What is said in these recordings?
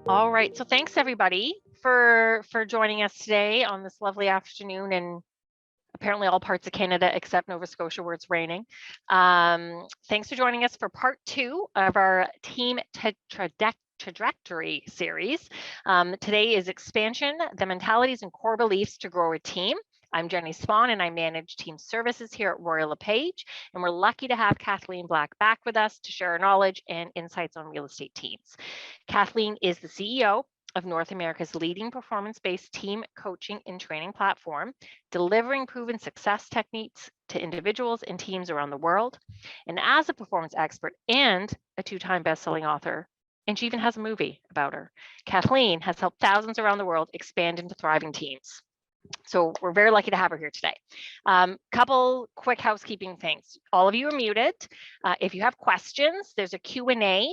All right. So thanks everybody for joining us today on this lovely afternoon in apparently all parts of Canada except Nova Scotia where it's raining. Thanks for joining us for part 2 of our team trajectory series. Today is expansion, the mentalities and core beliefs to grow a team. I'm Jenny Swan and I manage team services here at Royal LePage, and we're lucky to have Kathleen Black back with us to share our knowledge and insights on real estate teams. Kathleen is the CEO of North America's leading performance-based team coaching and training platform, delivering proven success techniques to individuals and teams around the world. And as a performance expert and a 2-time best-selling author, and she even has a movie about her, Kathleen has helped thousands around the world expand into thriving teams. So we're very lucky to have her here today. Couple quick housekeeping things. All of you are muted. If you have questions, there's a Q&A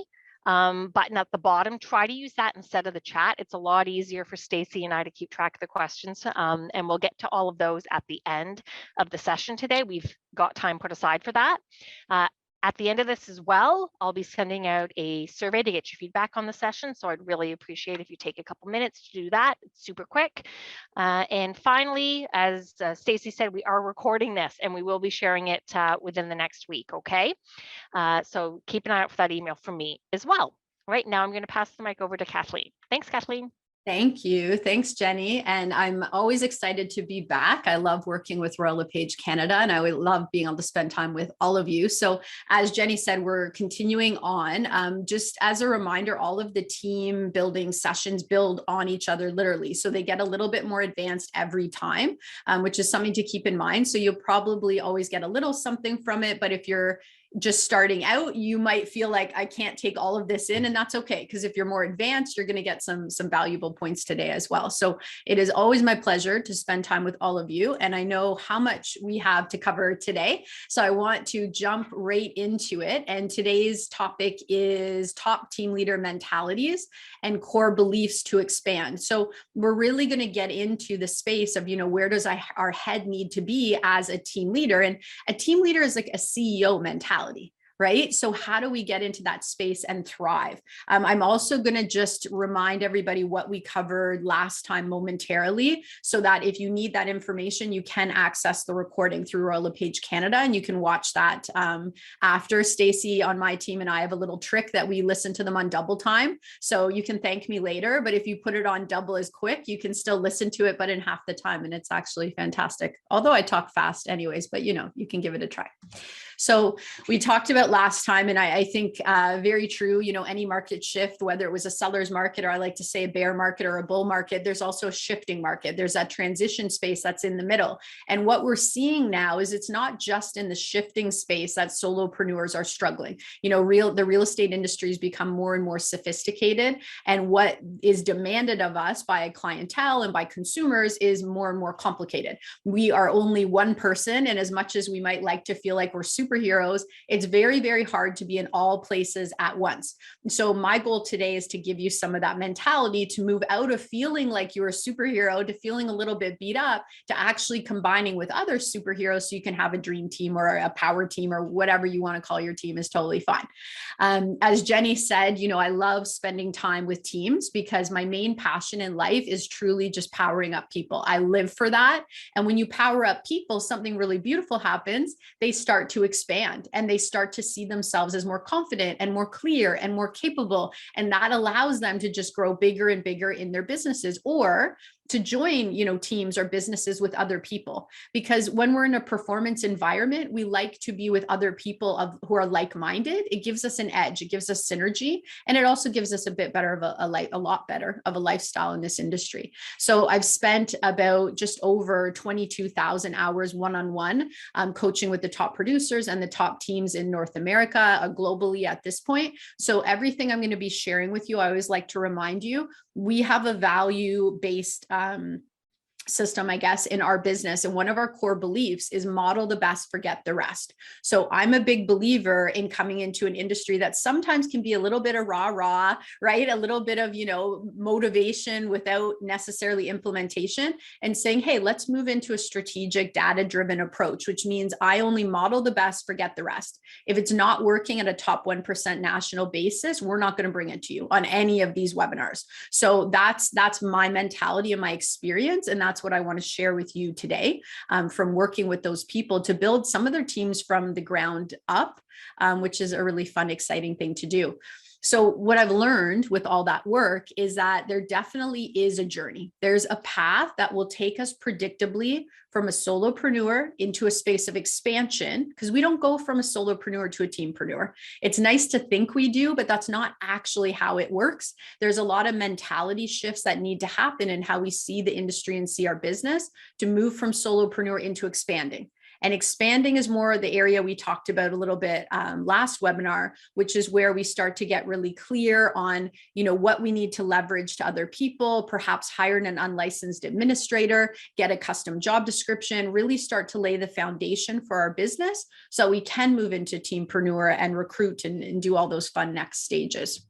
button at the bottom. Try to use that instead of the chat. It's a lot easier for Stacy and I to keep track of the questions, and we'll get to all of those at the end of the session today. We've got time put aside for that. At the end of this as well, I'll be sending out a survey to get your feedback on the session. So I'd really appreciate if you take a couple minutes to do that. It's super quick. And finally, as Stacy said, we are recording this and we will be sharing it within the next week, okay? So keep an eye out for that email from me as well. Right now, I'm going to pass the mic over to Kathleen. Thanks, Kathleen. Thank you. Thanks, Jenny. And I'm always excited to be back. I love working with Royal LePage Canada, and I would love being able to spend time with all of you. So as Jenny said, we're continuing on. Just as a reminder, all of the team building sessions build on each other literally. So they get a little bit more advanced every time, which is something to keep in mind. So you'll probably always get a little something from it. But if you're just starting out, you might feel like I can't take all of this in, and that's okay. Because if you're more advanced, you're going to get some valuable points today as well. So it is always my pleasure to spend time with all of you. And I know how much we have to cover today. So I want to jump right into it. And today's topic is top team leader mentalities and core beliefs to expand. So we're really going to get into the space of, where does our head need to be as a team leader? And a team leader is like a CEO mentality. Right? So how do we get into that space and thrive? I'm also going to just remind everybody what we covered last time momentarily, so that if you need that information, you can access the recording through Royal LePage Canada, and you can watch that after. Stacy on my team and I have a little trick that we listen to them on double time. So you can thank me later, but if you put it on double as quick, you can still listen to it, but in half the time. And it's actually fantastic. Although I talk fast anyways, but you can give it a try. So we talked about last time, and I think very true, any market shift, whether it was a seller's market, or I like to say a bear market or a bull market, there's also a shifting market. There's that transition space that's in the middle. And what we're seeing now is it's not just in the shifting space that solopreneurs are struggling. The real estate industry has become more and more sophisticated. And what is demanded of us by clientele and by consumers is more and more complicated. We are only one person. And as much as we might like to feel like we're superheroes, it's very, very hard to be in all places at once. So my goal today is to give you some of that mentality to move out of feeling like you're a superhero to feeling a little bit beat up, to actually combining with other superheroes so you can have a dream team or a power team or whatever you want to call your team is totally fine. As Jenny said, I love spending time with teams because my main passion in life is truly just powering up people. I live for that. And when you power up people, something really beautiful happens. They start to expand and they start to see themselves as more confident and more clear and more capable. And that allows them to just grow bigger and bigger in their businesses, or to join, teams or businesses with other people. Because when we're in a performance environment, we like to be with other people who are like-minded. It gives us an edge. It gives us synergy. And it also gives us a bit better of a lot better of a lifestyle in this industry. So I've spent about just over 22,000 hours one-on-one coaching with the top producers and the top teams in North America, globally at this point. So everything I'm going to be sharing with you, I always like to remind you, we have a value-based system, I guess, in our business. And one of our core beliefs is model the best, forget the rest. So I'm a big believer in coming into an industry that sometimes can be a little bit of rah, right? A little bit of, motivation without necessarily implementation, and saying, hey, let's move into a strategic data-driven approach, which means I only model the best, forget the rest. If it's not working at a top 1% national basis, we're not going to bring it to you on any of these webinars. So that's my mentality and my experience. And that's what I want to share with you today, from working with those people to build some of their teams from the ground up, which is a really fun, exciting thing to do. So what I've learned with all that work is that there definitely is a journey. There's a path that will take us predictably from a solopreneur into a space of expansion, because we don't go from a solopreneur to a teampreneur. It's nice to think we do, but that's not actually how it works. There's a lot of mentality shifts that need to happen in how we see the industry and see our business to move from solopreneur into expanding. And expanding is more the area we talked about a little bit last webinar, which is where we start to get really clear on, what we need to leverage to other people, perhaps hire an unlicensed administrator, get a custom job description, really start to lay the foundation for our business so we can move into teampreneur and recruit and do all those fun next stages.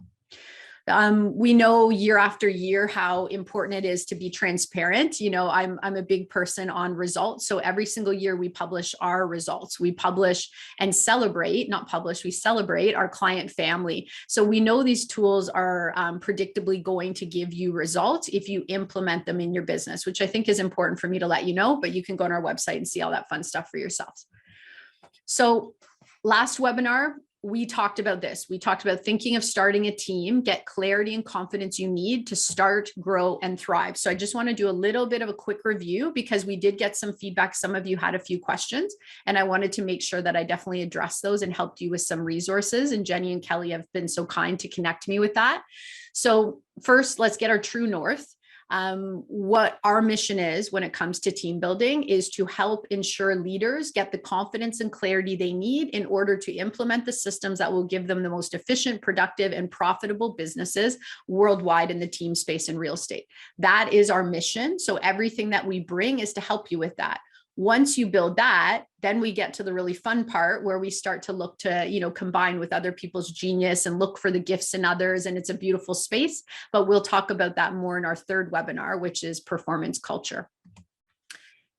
We know year after year how important it is to be transparent. I'm a big person on results. So every single year we publish our results. We publish and celebrate, not publish, we celebrate our client family. So we know these tools are predictably going to give you results if you implement them in your business, which I think is important for me to let you know, but you can go on our website and see all that fun stuff for yourselves. So last webinar, we talked about this. We talked about thinking of starting a team, get clarity and confidence you need to start, grow, and thrive. So I just want to do a little bit of a quick review because we did get some feedback. Some of you had a few questions, and I wanted to make sure that I definitely addressed those and helped you with some resources. And Jenny and Kelly have been so kind to connect me with that. So first, let's get our true north. What our mission is when it comes to team building is to help ensure leaders get the confidence and clarity they need in order to implement the systems that will give them the most efficient, productive, and profitable businesses worldwide in the team space and real estate. That is our mission. So everything that we bring is to help you with that. Once you build that, then we get to the really fun part where we start to look to, combine with other people's genius and look for the gifts in others. And it's a beautiful space, but we'll talk about that more in our third webinar, which is performance culture.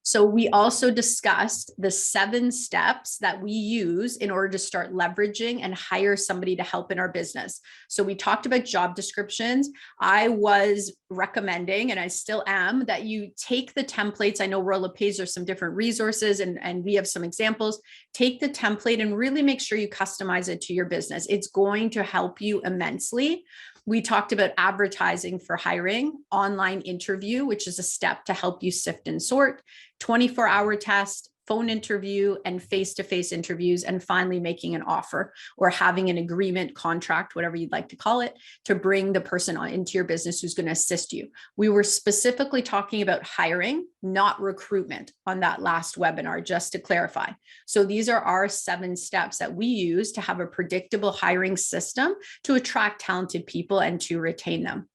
So we also discussed the 7 steps that we use in order to start leveraging and hire somebody to help in our business. So we talked about job descriptions. I was recommending, and I still am, that you take the templates. I know Royal LePage, there's some different resources and we have some examples. Take the template and really make sure you customize it to your business. It's going to help you immensely. We talked about advertising for hiring, online interview, which is a step to help you sift and sort, 24-hour test, phone interview, and face-to-face interviews, and finally making an offer or having an agreement, contract, whatever you'd like to call it, to bring the person on into your business who's going to assist you. We were specifically talking about hiring, not recruitment on that last webinar, just to clarify. So these are our 7 steps that we use to have a predictable hiring system to attract talented people and to retain them.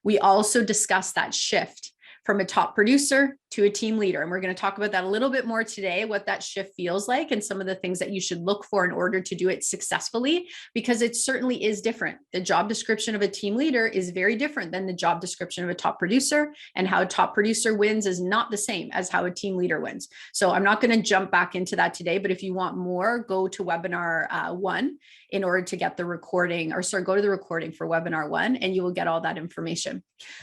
We also discussed that shift from a top producer to a team leader. And we're going to talk about that a little bit more today, what that shift feels like and some of the things that you should look for in order to do it successfully, because it certainly is different. The job description of a team leader is very different than the job description of a top producer, and how a top producer wins is not the same as how a team leader wins. So I'm not going to jump back into that today, but if you want more, go to webinar 1 in order to get the recording, go to the recording for webinar 1 and you will get all that information.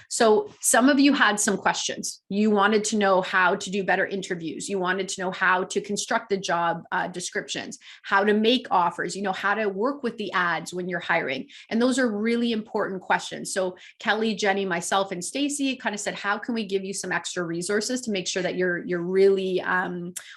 So some of you had some questions. You wanted to know how to do better interviews. You wanted to know how to construct the job descriptions, how to make offers, how to work with the ads when you're hiring. And those are really important questions. So Kelly, Jenny, myself, and Stacy kind of said, how can we give you some extra resources to make sure that you're really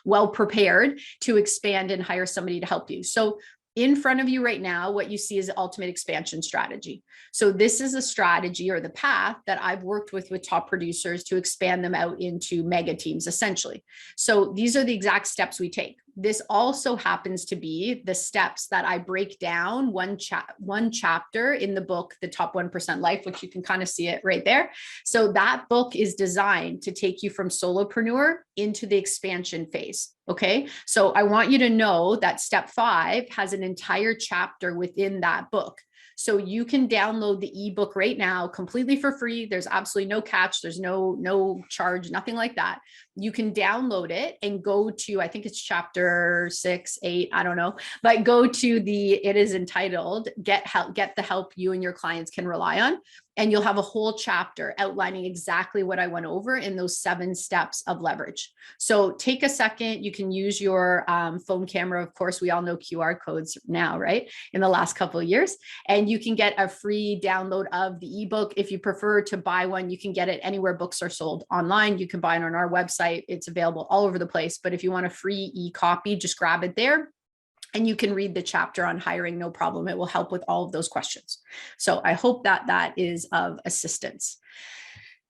well prepared to expand and hire somebody to help you? So in front of you right now, what you see is the ultimate expansion strategy. So this is a strategy or the path that I've worked with top producers to expand them out into mega teams, essentially. So these are the exact steps we take. this also happens to be the steps that I break down one chapter in the book, The Top 1% Life, which you can kind of see it right there. So that book is designed to take you from solopreneur into the expansion phase. Okay. So I want you to know that step 5 has an entire chapter within that book. So you can download the ebook right now completely for free. There's absolutely no catch. There's no charge, nothing like that. You can download it and go to, I think it's chapter 6, 8, I don't know, but go to it is entitled Get the Help You and Your Clients Can Rely On. And you'll have a whole chapter outlining exactly what I went over in those 7 steps of leverage. So take a second. You can use your phone camera. Of course, we all know QR codes now, right? In the last couple of years. And you can get a free download of the ebook. If you prefer to buy one, you can get it anywhere books are sold online. You can buy it on our website. It's available all over the place. But if you want a free e-copy, just grab it there. And you can read the chapter on hiring, no problem. It will help with all of those questions. So I hope that is of assistance.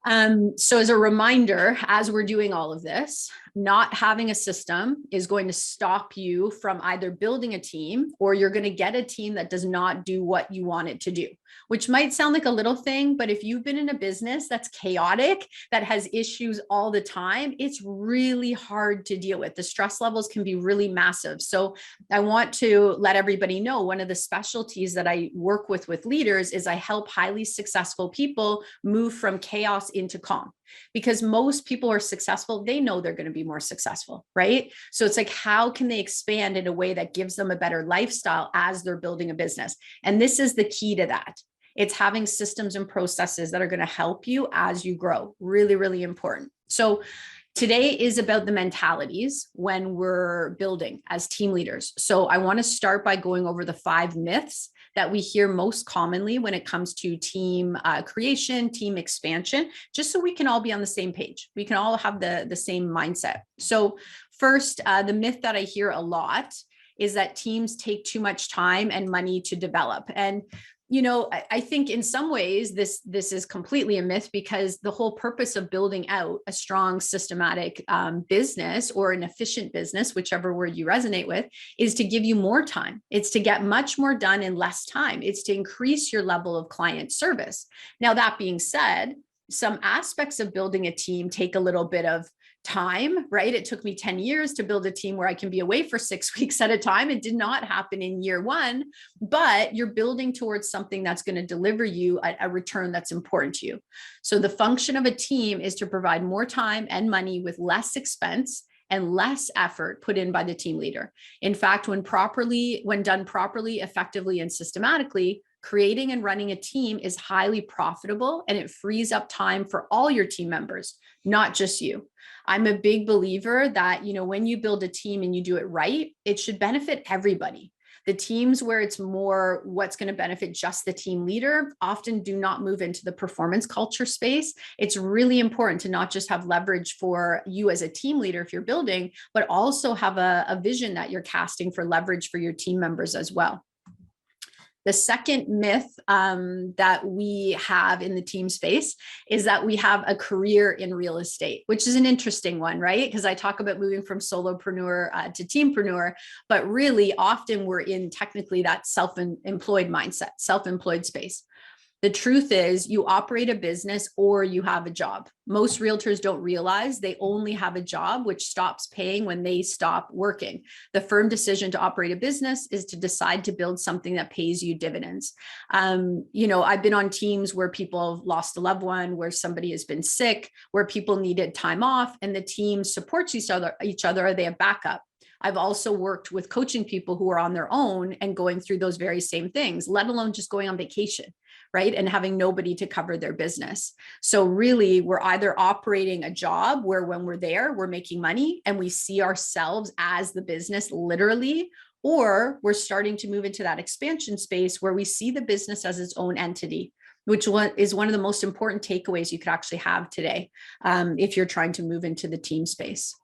So as a reminder, as we're doing all of this, not having a system is going to stop you from either building a team, or you're going to get a team that does not do what you want it to do, which might sound like a little thing, but if you've been in a business that's chaotic, that has issues all the time, it's really hard to deal with. The stress levels can be really massive. So I want to let everybody know one of the specialties that I work with leaders is I help highly successful people move from chaos into calm. Because most people are successful, they know they're going to be more successful, right? So it's like, how can they expand in a way that gives them a better lifestyle as they're building a business? And this is the key to that. It's having systems and processes that are going to help you as you grow. Really, really important. So today is about the mentalities when we're building as team leaders. So I want to start by going over the 5 myths that we hear most commonly when it comes to team creation, team expansion, just so we can all be on the same page. We can all have the same mindset. So first, the myth that I hear a lot is that teams take too much time and money to develop. And I think in some ways this is completely a myth, because the whole purpose of building out a strong systematic business, or an efficient business, whichever word you resonate with, is to give you more time. It's to get much more done in less time. It's to increase your level of client service. Now, that being said, some aspects of building a team take a little bit of time, right? It took me 10 years to build a team where I can be away for 6 weeks at a time. It did not happen in year 1, but you're building towards something that's going to deliver you a return that's important to you. So the function of a team is to provide more time and money with less expense and less effort put in by the team leader. In fact, when done properly, effectively, and systematically, creating and running a team is highly profitable, and it frees up time for all your team members, not just you. I'm a big believer that, when you build a team and you do it right, it should benefit everybody. The teams where it's more what's going to benefit just the team leader often do not move into the performance culture space. It's really important to not just have leverage for you as a team leader if you're building, but also have a vision that you're casting for leverage for your team members as well. The second myth that we have in the team space is that we have a career in real estate, which is an interesting one, right? Because I talk about moving from solopreneur to teampreneur, but really often we're in technically that self-employed mindset, self-employed space. The truth is, you operate a business or you have a job. Most realtors don't realize they only have a job, which stops paying when they stop working. The firm decision to operate a business is to decide to build something that pays you dividends. I've been on teams where people have lost a loved one, where somebody has been sick, where people needed time off, and the team supports each other, or they have backup. I've also worked with coaching people who are on their own and going through those very same things, let alone just going on vacation, right? And having nobody to cover their business. So really, we're either operating a job where when we're there, we're making money and we see ourselves as the business literally, or we're starting to move into that expansion space where we see the business as its own entity, which is one of the most important takeaways you could actually have today if you're trying to move into the team space.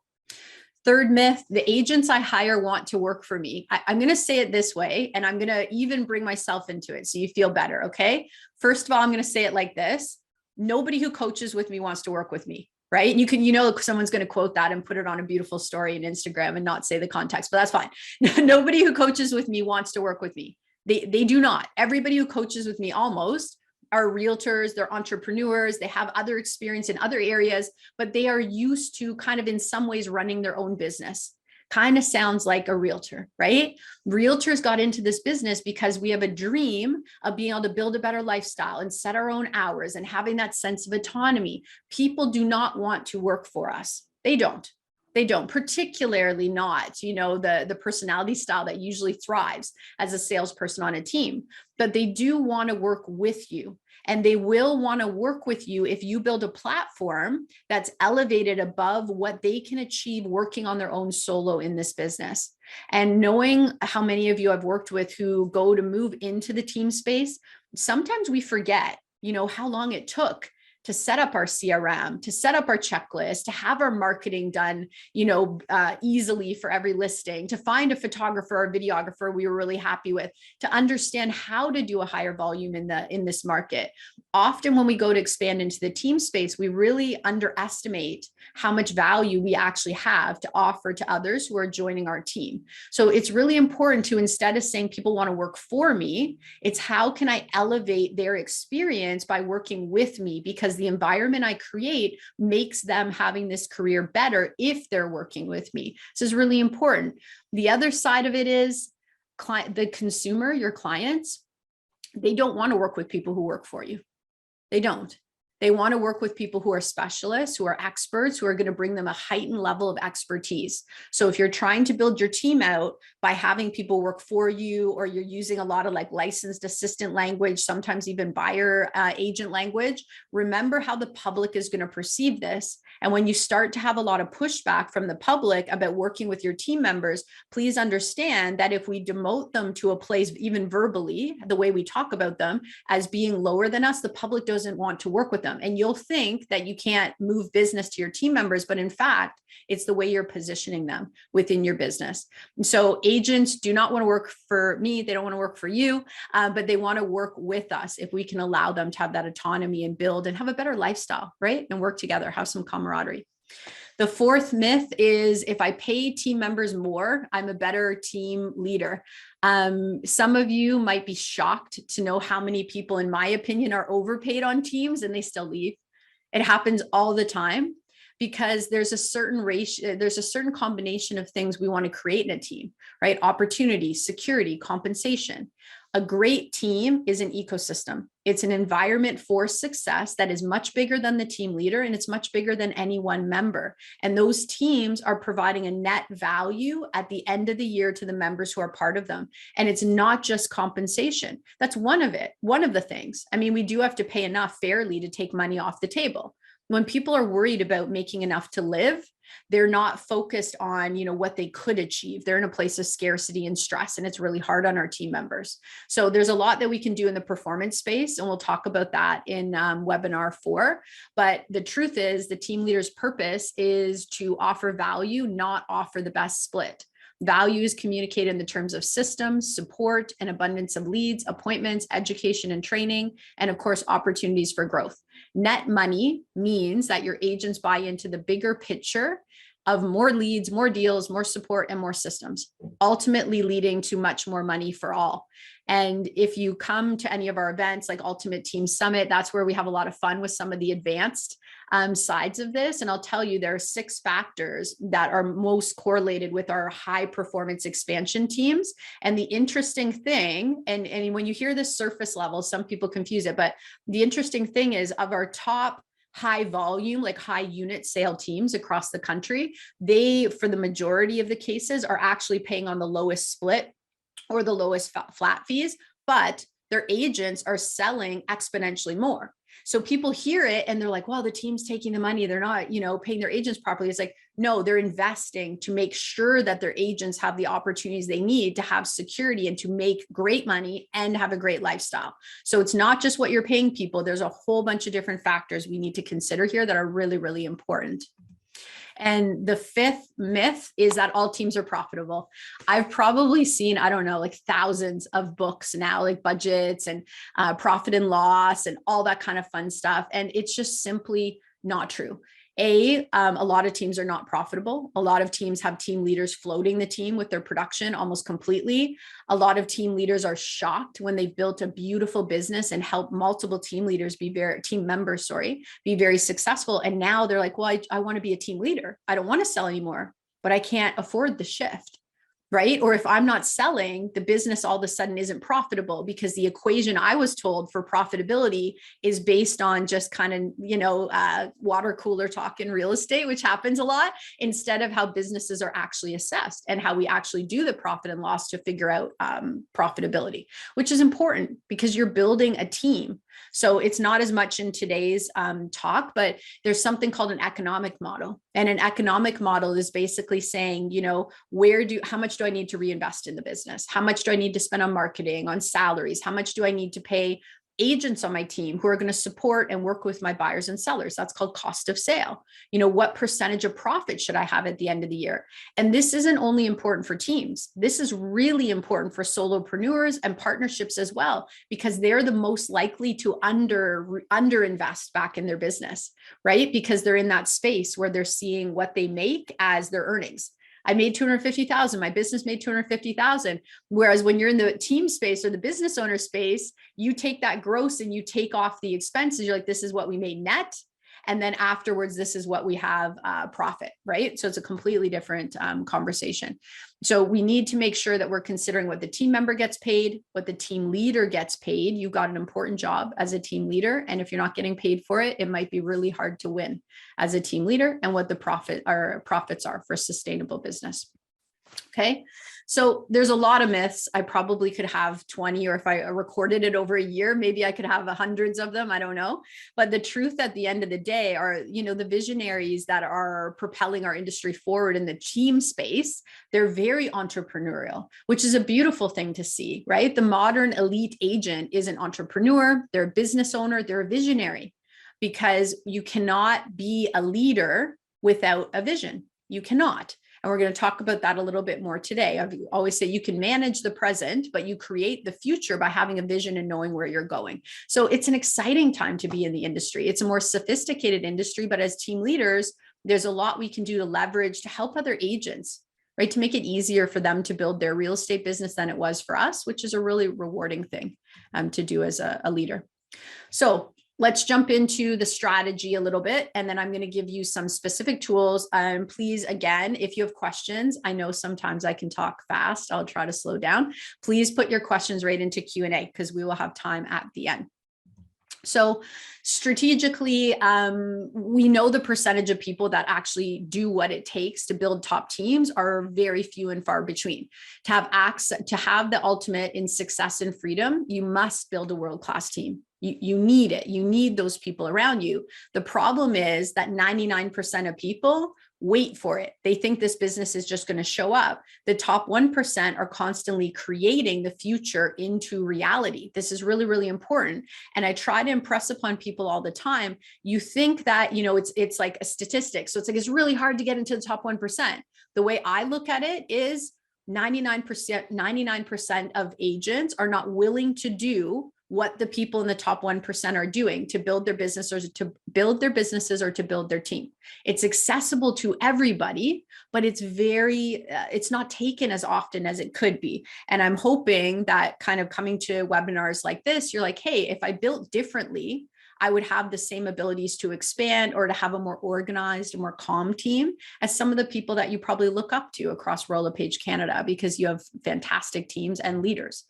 Third myth, the agents I hire want to work for me. I'm going to say it this way, and I'm going to even bring myself into it so you feel better, okay? First of all, I'm going to say it like this. Nobody who coaches with me wants to work with me. right? And you can, someone's going to quote that and put it on a beautiful story in Instagram and not say the context, but that's fine. Nobody who coaches with me wants to work with me. They do not. Everybody who coaches with me almost are realtors, they're entrepreneurs, they have other experience in other areas, but they are used to kind of in some ways running their own business. Kind of sounds like a realtor, right? Realtors got into this business because we have a dream of being able to build a better lifestyle and set our own hours and having that sense of autonomy. People do not want to work for us. They don't. They don't, particularly not, the personality style that usually thrives as a salesperson on a team, but they do want to work with you. And they will want to work with you if you build a platform that's elevated above what they can achieve working on their own solo in this business. And knowing how many of you I've worked with who go to move into the team space, sometimes we forget, how long it took to set up our CRM, to set up our checklist, to have our marketing done, easily for every listing, to find a photographer or videographer we were really happy with, to understand how to do a higher volume in this market. Often when we go to expand into the team space, we really underestimate how much value we actually have to offer to others who are joining our team. So it's really important to, instead of saying people want to work for me, it's how can I elevate their experience by working with me, because the environment I create makes them having this career better if they're working with me. This is really important. The other side of it is the consumer, your clients, they don't want to work with people who work for you. They don't. They want to work with people who are specialists, who are experts, who are going to bring them a heightened level of expertise. So if you're trying to build your team out by having people work for you, or you're using a lot of like licensed assistant language, sometimes even buyer agent language, remember how the public is going to perceive this. And when you start to have a lot of pushback from the public about working with your team members, please understand that if we demote them to a place, even verbally, the way we talk about them as being lower than us, the public doesn't want to work with them. And you'll think that you can't move business to your team members, but in fact, it's the way you're positioning them within your business. And so agents do not want to work for me. They don't want to work for you, but they want to work with us if we can allow them to have that autonomy and build and have a better lifestyle, right? And work together, have some camaraderie. The fourth myth is if I pay team members more, I'm a better team leader. Some of you might be shocked to know how many people, in my opinion, are overpaid on teams and they still leave. It happens all the time because there's a certain ratio, there's a certain combination of things we want to create in a team, right? Opportunity, security, compensation. A great team is an ecosystem. It's an environment for success that is much bigger than the team leader, and it's much bigger than any one member. And those teams are providing a net value at the end of the year to the members who are part of them. And it's not just compensation. That's one of the things. I mean, we do have to pay enough fairly to take money off the table. When people are worried about making enough to live, they're not focused on, what they could achieve. They're in a place of scarcity and stress, and it's really hard on our team members. So there's a lot that we can do in the performance space, and we'll talk about that in webinar 4. But the truth is, the team leader's purpose is to offer value, not offer the best split. Value is communicated in the terms of systems, support, and abundance of leads, appointments, education and training, and of course, opportunities for growth. Net money means that your agents buy into the bigger picture of more leads, more deals, more support, and more systems, ultimately leading to much more money for all. And if you come to any of our events like Ultimate Team Summit, that's where we have a lot of fun with some of the advanced sides of this. And I'll tell you, there are 6 factors that are most correlated with our high performance expansion teams. And the interesting thing, and when you hear this surface level, some people confuse it, but the interesting thing is, of our top high volume, like high unit sale teams across the country, they, for the majority of the cases, are actually paying on the lowest split or the lowest flat fees, but their agents are selling exponentially more. So people hear it and they're like, well, the team's taking the money. They're not, paying their agents properly. It's like, no, they're investing to make sure that their agents have the opportunities they need to have security and to make great money and have a great lifestyle. So it's not just what you're paying people. There's a whole bunch of different factors we need to consider here that are really, really important. And the 5th myth is that all teams are profitable. I've probably seen, I don't know, like thousands of books now, like budgets and profit and loss and all that kind of fun stuff. And it's just simply not true. A lot of teams are not profitable. A lot of teams have team leaders floating the team with their production almost completely. A lot of team leaders are shocked when they've built a beautiful business and helped multiple team members, be very successful. And now they're like, well, I want to be a team leader. I don't want to sell anymore, but I can't afford the shift. Right? Or if I'm not selling, the business all of a sudden isn't profitable because the equation I was told for profitability is based on just kind of, water cooler talk in real estate, which happens a lot, instead of how businesses are actually assessed and how we actually do the profit and loss to figure out profitability, which is important because you're building a team. So it's not as much in today's talk, but there's something called an economic model. And an economic model is basically saying, how much do I need to reinvest in the business? How much do I need to spend on marketing, on salaries? How much do I need to pay agents on my team who are going to support and work with my buyers and sellers? That's called cost of sale. What percentage of profit should I have at the end of the year? And this isn't only important for teams. This is really important for solopreneurs and partnerships as well, because they're the most likely to underinvest back in their business, right? Because they're in that space where they're seeing what they make as their earnings. I made 250,000. My business made 250,000. Whereas when you're in the team space or the business owner space, you take that gross and you take off the expenses. You're like, this is what we made net. And then afterwards, this is what we have profit, right? So it's a completely different conversation. So we need to make sure that we're considering what the team member gets paid, what the team leader gets paid. You've got an important job as a team leader. And if you're not getting paid for it, it might be really hard to win as a team leader, and what the profits are for sustainable business. Okay. So there's a lot of myths. I probably could have 20, or if I recorded it over a year, maybe I could have hundreds of them. I don't know. But the truth at the end of the day are, the visionaries that are propelling our industry forward in the team space, they're very entrepreneurial, which is a beautiful thing to see, right? The modern elite agent is an entrepreneur, they're a business owner, they're a visionary, because you cannot be a leader without a vision. You cannot. And we're going to talk about that a little bit more today. I always say you can manage the present, but you create the future by having a vision and knowing where you're going. So it's an exciting time to be in the industry. It's a more sophisticated industry, but as team leaders, there's a lot we can do to leverage to help other agents, right? To make it easier for them to build their real estate business than it was for us, which is a really rewarding thing to do as a leader. So let's jump into the strategy a little bit, and then I'm going to give you some specific tools. Please, again, if you have questions, I know sometimes I can talk fast. I'll try to slow down. Please put your questions right into Q&A because we will have time at the end. So strategically, we know the percentage of people that actually do what it takes to build top teams are very few and far between. To have access, to have the ultimate in success and freedom, you must build a world-class team. You need it. You need those people around you. The problem is that 99% of people wait for it. They think this business is just going to show up. The top 1% are constantly creating the future into reality. This is really, really important. And I try to impress upon people all the time. You think that, it's like a statistic. So it's really hard to get into the top 1%. The way I look at it is 99% of agents are not willing to do what the people in the top 1% are doing to build their business or to build their businesses or to build their team. It's accessible to everybody, but it's not taken as often as it could be. And I'm hoping that kind of coming to webinars like this, you're like, hey, if I built differently, I would have the same abilities to expand or to have a more organized, more calm team as some of the people that you probably look up to across Royal LePage Canada, because you have fantastic teams and leaders.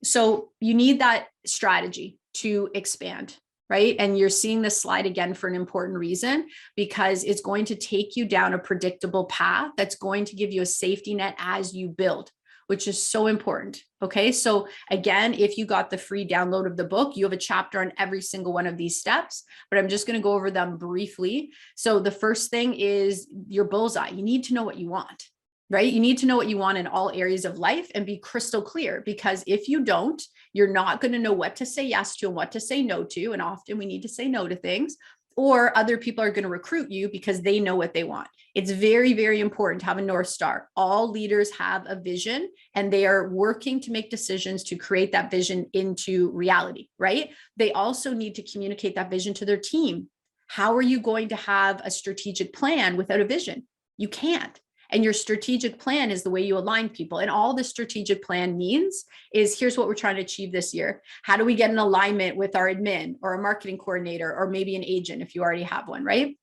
So you need that strategy to expand, right? And you're seeing this slide again for an important reason, because it's going to take you down a predictable path that's going to give you a safety net as you build, which is so important. Okay. So again, if you got the free download of the book, you have a chapter on every single one of these steps, but I'm just going to go over them briefly. So the first thing is your bullseye. You need to know what you want, right? You need to know what you want in all areas of life and be crystal clear, because if you don't, you're not going to know what to say yes to and what to say no to. And often we need to say no to things, or other people are going to recruit you because they know what they want. It's very, very important to have a North Star. All leaders have a vision and they are working to make decisions to create that vision into reality, right? They also need to communicate that vision to their team. How are you going to have a strategic plan without a vision? You can't. And your strategic plan is the way you align people. And all the strategic plan means is, here's what we're trying to achieve this year. How do we get an alignment with our admin or a marketing coordinator, or maybe an agent if you already have one, right?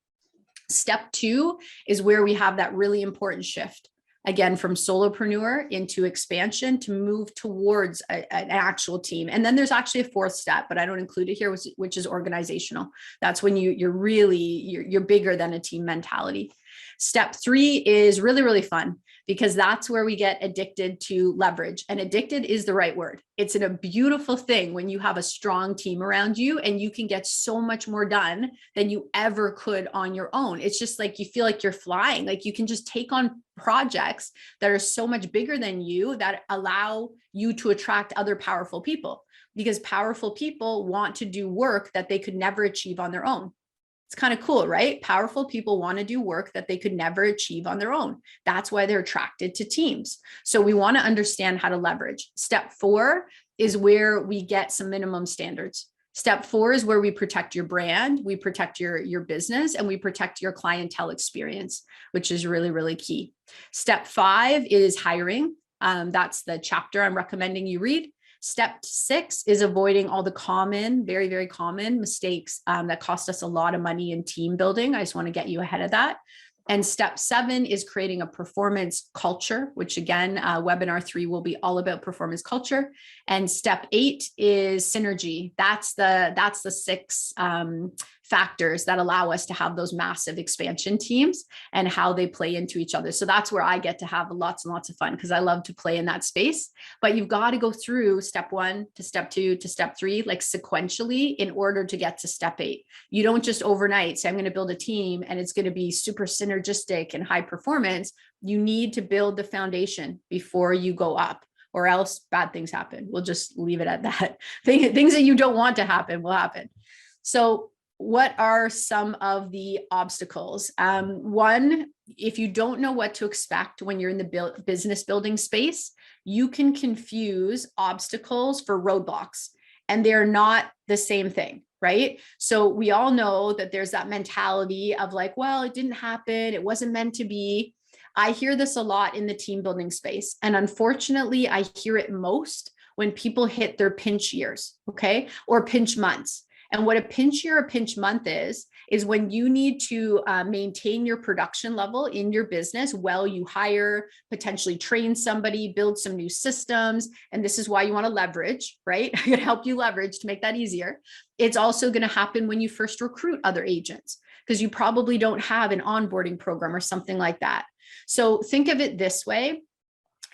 Step 2 is where we have that really important shift. Again, from solopreneur into expansion to move towards an actual team. And then there's actually a 4th step, but I don't include it here, which is organizational. That's when you're bigger than a team mentality. Step 3 is really, really fun, because that's where we get addicted to leverage. And addicted is the right word. It's a beautiful thing when you have a strong team around you and you can get so much more done than you ever could on your own. It's just like you feel like you're flying, like you can just take on projects that are so much bigger than you, that allow you to attract other powerful people, because powerful people want to do work that they could never achieve on their own. It's kind of cool, right? Powerful people want to do work that they could never achieve on their own. That's why they're attracted to teams. So we want to understand how to leverage. Step 4 is where we get some minimum standards. Step 4 is where we protect your brand, we protect your business, and we protect your clientele experience, which is really, really key. Step 5 is hiring. That's the chapter I'm recommending you read. Step 6 is avoiding all the common, very, very common mistakes that cost us a lot of money in team building. I just want to get you ahead of that. And step 7 is creating a performance culture, which again, webinar 3 will be all about performance culture. And step 8 is synergy. That's the 6 factors that allow us to have those massive expansion teams and how they play into each other. So that's where I get to have lots and lots of fun, because I love to play in that space. But you've got to go through step 1 to step 2 to step 3, like sequentially, in order to get to step 8. You don't just overnight say, I'm going to build a team and it's going to be super synergistic and high performance. You need to build the foundation before you go up, or else bad things happen. We'll just leave it at that. Things that you don't want to happen will happen. So what are some of the obstacles? One, if you don't know what to expect when you're in the business building space, you can confuse obstacles for roadblocks, and they're not the same thing, right? So we all know that there's that mentality of like, well, it didn't happen, it wasn't meant to be. I hear this a lot in the team building space. And unfortunately, I hear it most when people hit their pinch years, okay? Or pinch months. And what a pinch year or pinch month is when you need to maintain your production level in your business while you hire, potentially train somebody, build some new systems. And this is why you want to leverage, right? I'm going to help you leverage to make that easier. It's also going to happen when you first recruit other agents, because you probably don't have an onboarding program or something like that. So think of it this way.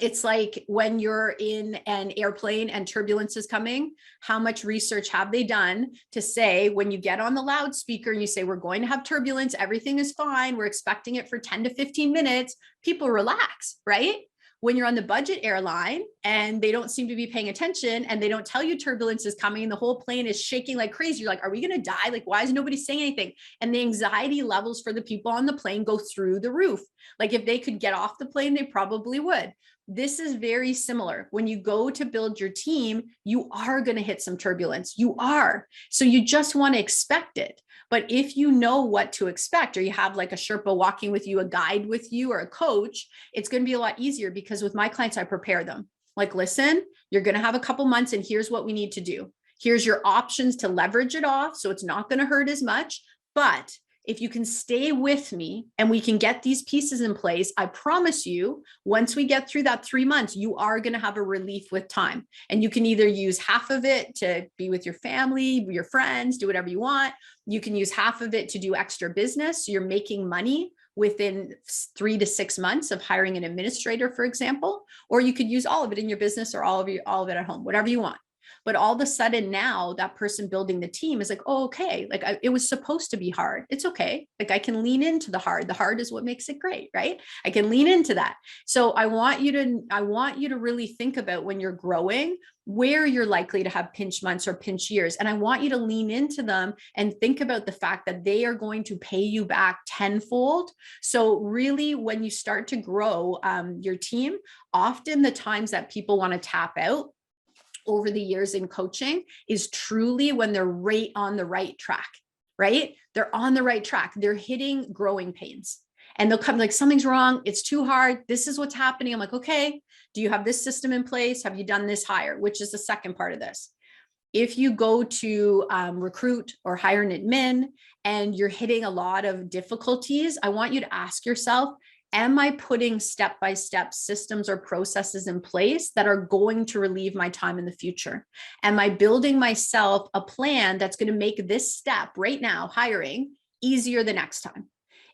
It's like when you're in an airplane and turbulence is coming, how much research have they done to say, when you get on the loudspeaker and you say, we're going to have turbulence, everything is fine, we're expecting it for 10 to 15 minutes, people relax, right? When you're on the budget airline and they don't seem to be paying attention and they don't tell you turbulence is coming and the whole plane is shaking like crazy, you're like, are we going to die? Like, why is nobody saying anything? And the anxiety levels for the people on the plane go through the roof. Like if they could get off the plane, they probably would. This is very similar. When you go to build your team, you are going to hit some turbulence. You are. So you just want to expect it. But if you know what to expect, or you have like a Sherpa walking with you, a guide with you, or a coach, it's going to be a lot easier, because with my clients, I prepare them. Like, listen, you're going to have a couple months and here's what we need to do. Here's your options to leverage it off, so it's not going to hurt as much. But if you can stay with me and we can get these pieces in place, I promise you, once we get through that 3 months, you are going to have a relief with time. And you can either use half of it to be with your family, your friends, do whatever you want. You can use half of it to do extra business. So you're making money within 3 to 6 months of hiring an administrator, for example, or you could use all of it in your business, or all of it at home, whatever you want. But all of a sudden now that person building the team is like, oh, okay, like it was supposed to be hard. It's okay. Like I can lean into the hard. The hard is what makes it great, right? I can lean into that. So I want you to really think about, when you're growing, where you're likely to have pinch months or pinch years. And I want you to lean into them and think about the fact that they are going to pay you back tenfold. So really, when you start to grow your team, often the times that people want to tap out over the years in coaching is truly when they're right on the right track. right? They're on the right track. They're hitting growing pains. And they'll come like, something's wrong. It's too hard. This is what's happening. I'm like, okay, do you have this system in place? Have you done this hire? Which is the second part of this. If you go to recruit or hire an admin and you're hitting a lot of difficulties, I want you to ask yourself, am I putting step-by-step systems or processes in place that are going to relieve my time in the future? Am I building myself a plan that's going to make this step right now, hiring, easier the next time?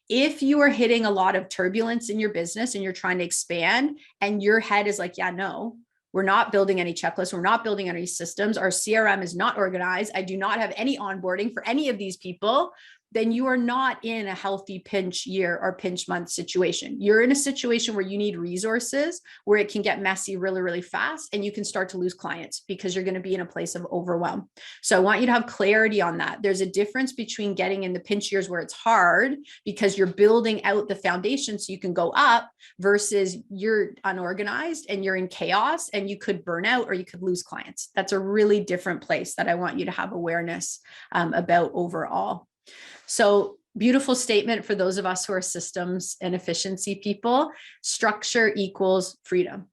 If you are hitting a lot of turbulence in your business and you're trying to expand and your head is like, yeah, no, we're not building any checklists. We're not building any systems. Our CRM is not organized. I do not have any onboarding for any of these people. Then you are not in a healthy pinch year or pinch month situation. You're in a situation where you need resources, where it can get messy really, really fast, and you can start to lose clients because you're going to be in a place of overwhelm. So I want you to have clarity on that. There's a difference between getting in the pinch years where it's hard because you're building out the foundation so you can go up, versus you're unorganized and you're in chaos and you could burn out or you could lose clients. That's a really different place that I want you to have awareness about overall. So beautiful statement for those of us who are systems and efficiency people. Structure equals freedom.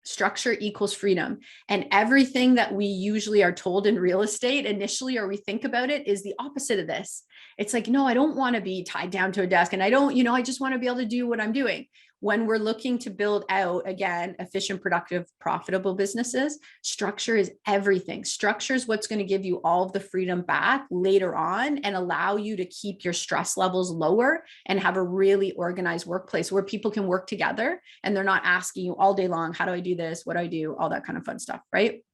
Structure equals freedom. And everything that we usually are told in real estate initially, or we think about it, is the opposite of this. It's like, no, I don't want to be tied down to a desk. And I don't, I just want to be able to do what I'm doing. When we're looking to build out, again, efficient, productive, profitable businesses, structure is everything. Structure is what's going to give you all of the freedom back later on and allow you to keep your stress levels lower and have a really organized workplace where people can work together and they're not asking you all day long, how do I do this? What do I do? All that kind of fun stuff, right?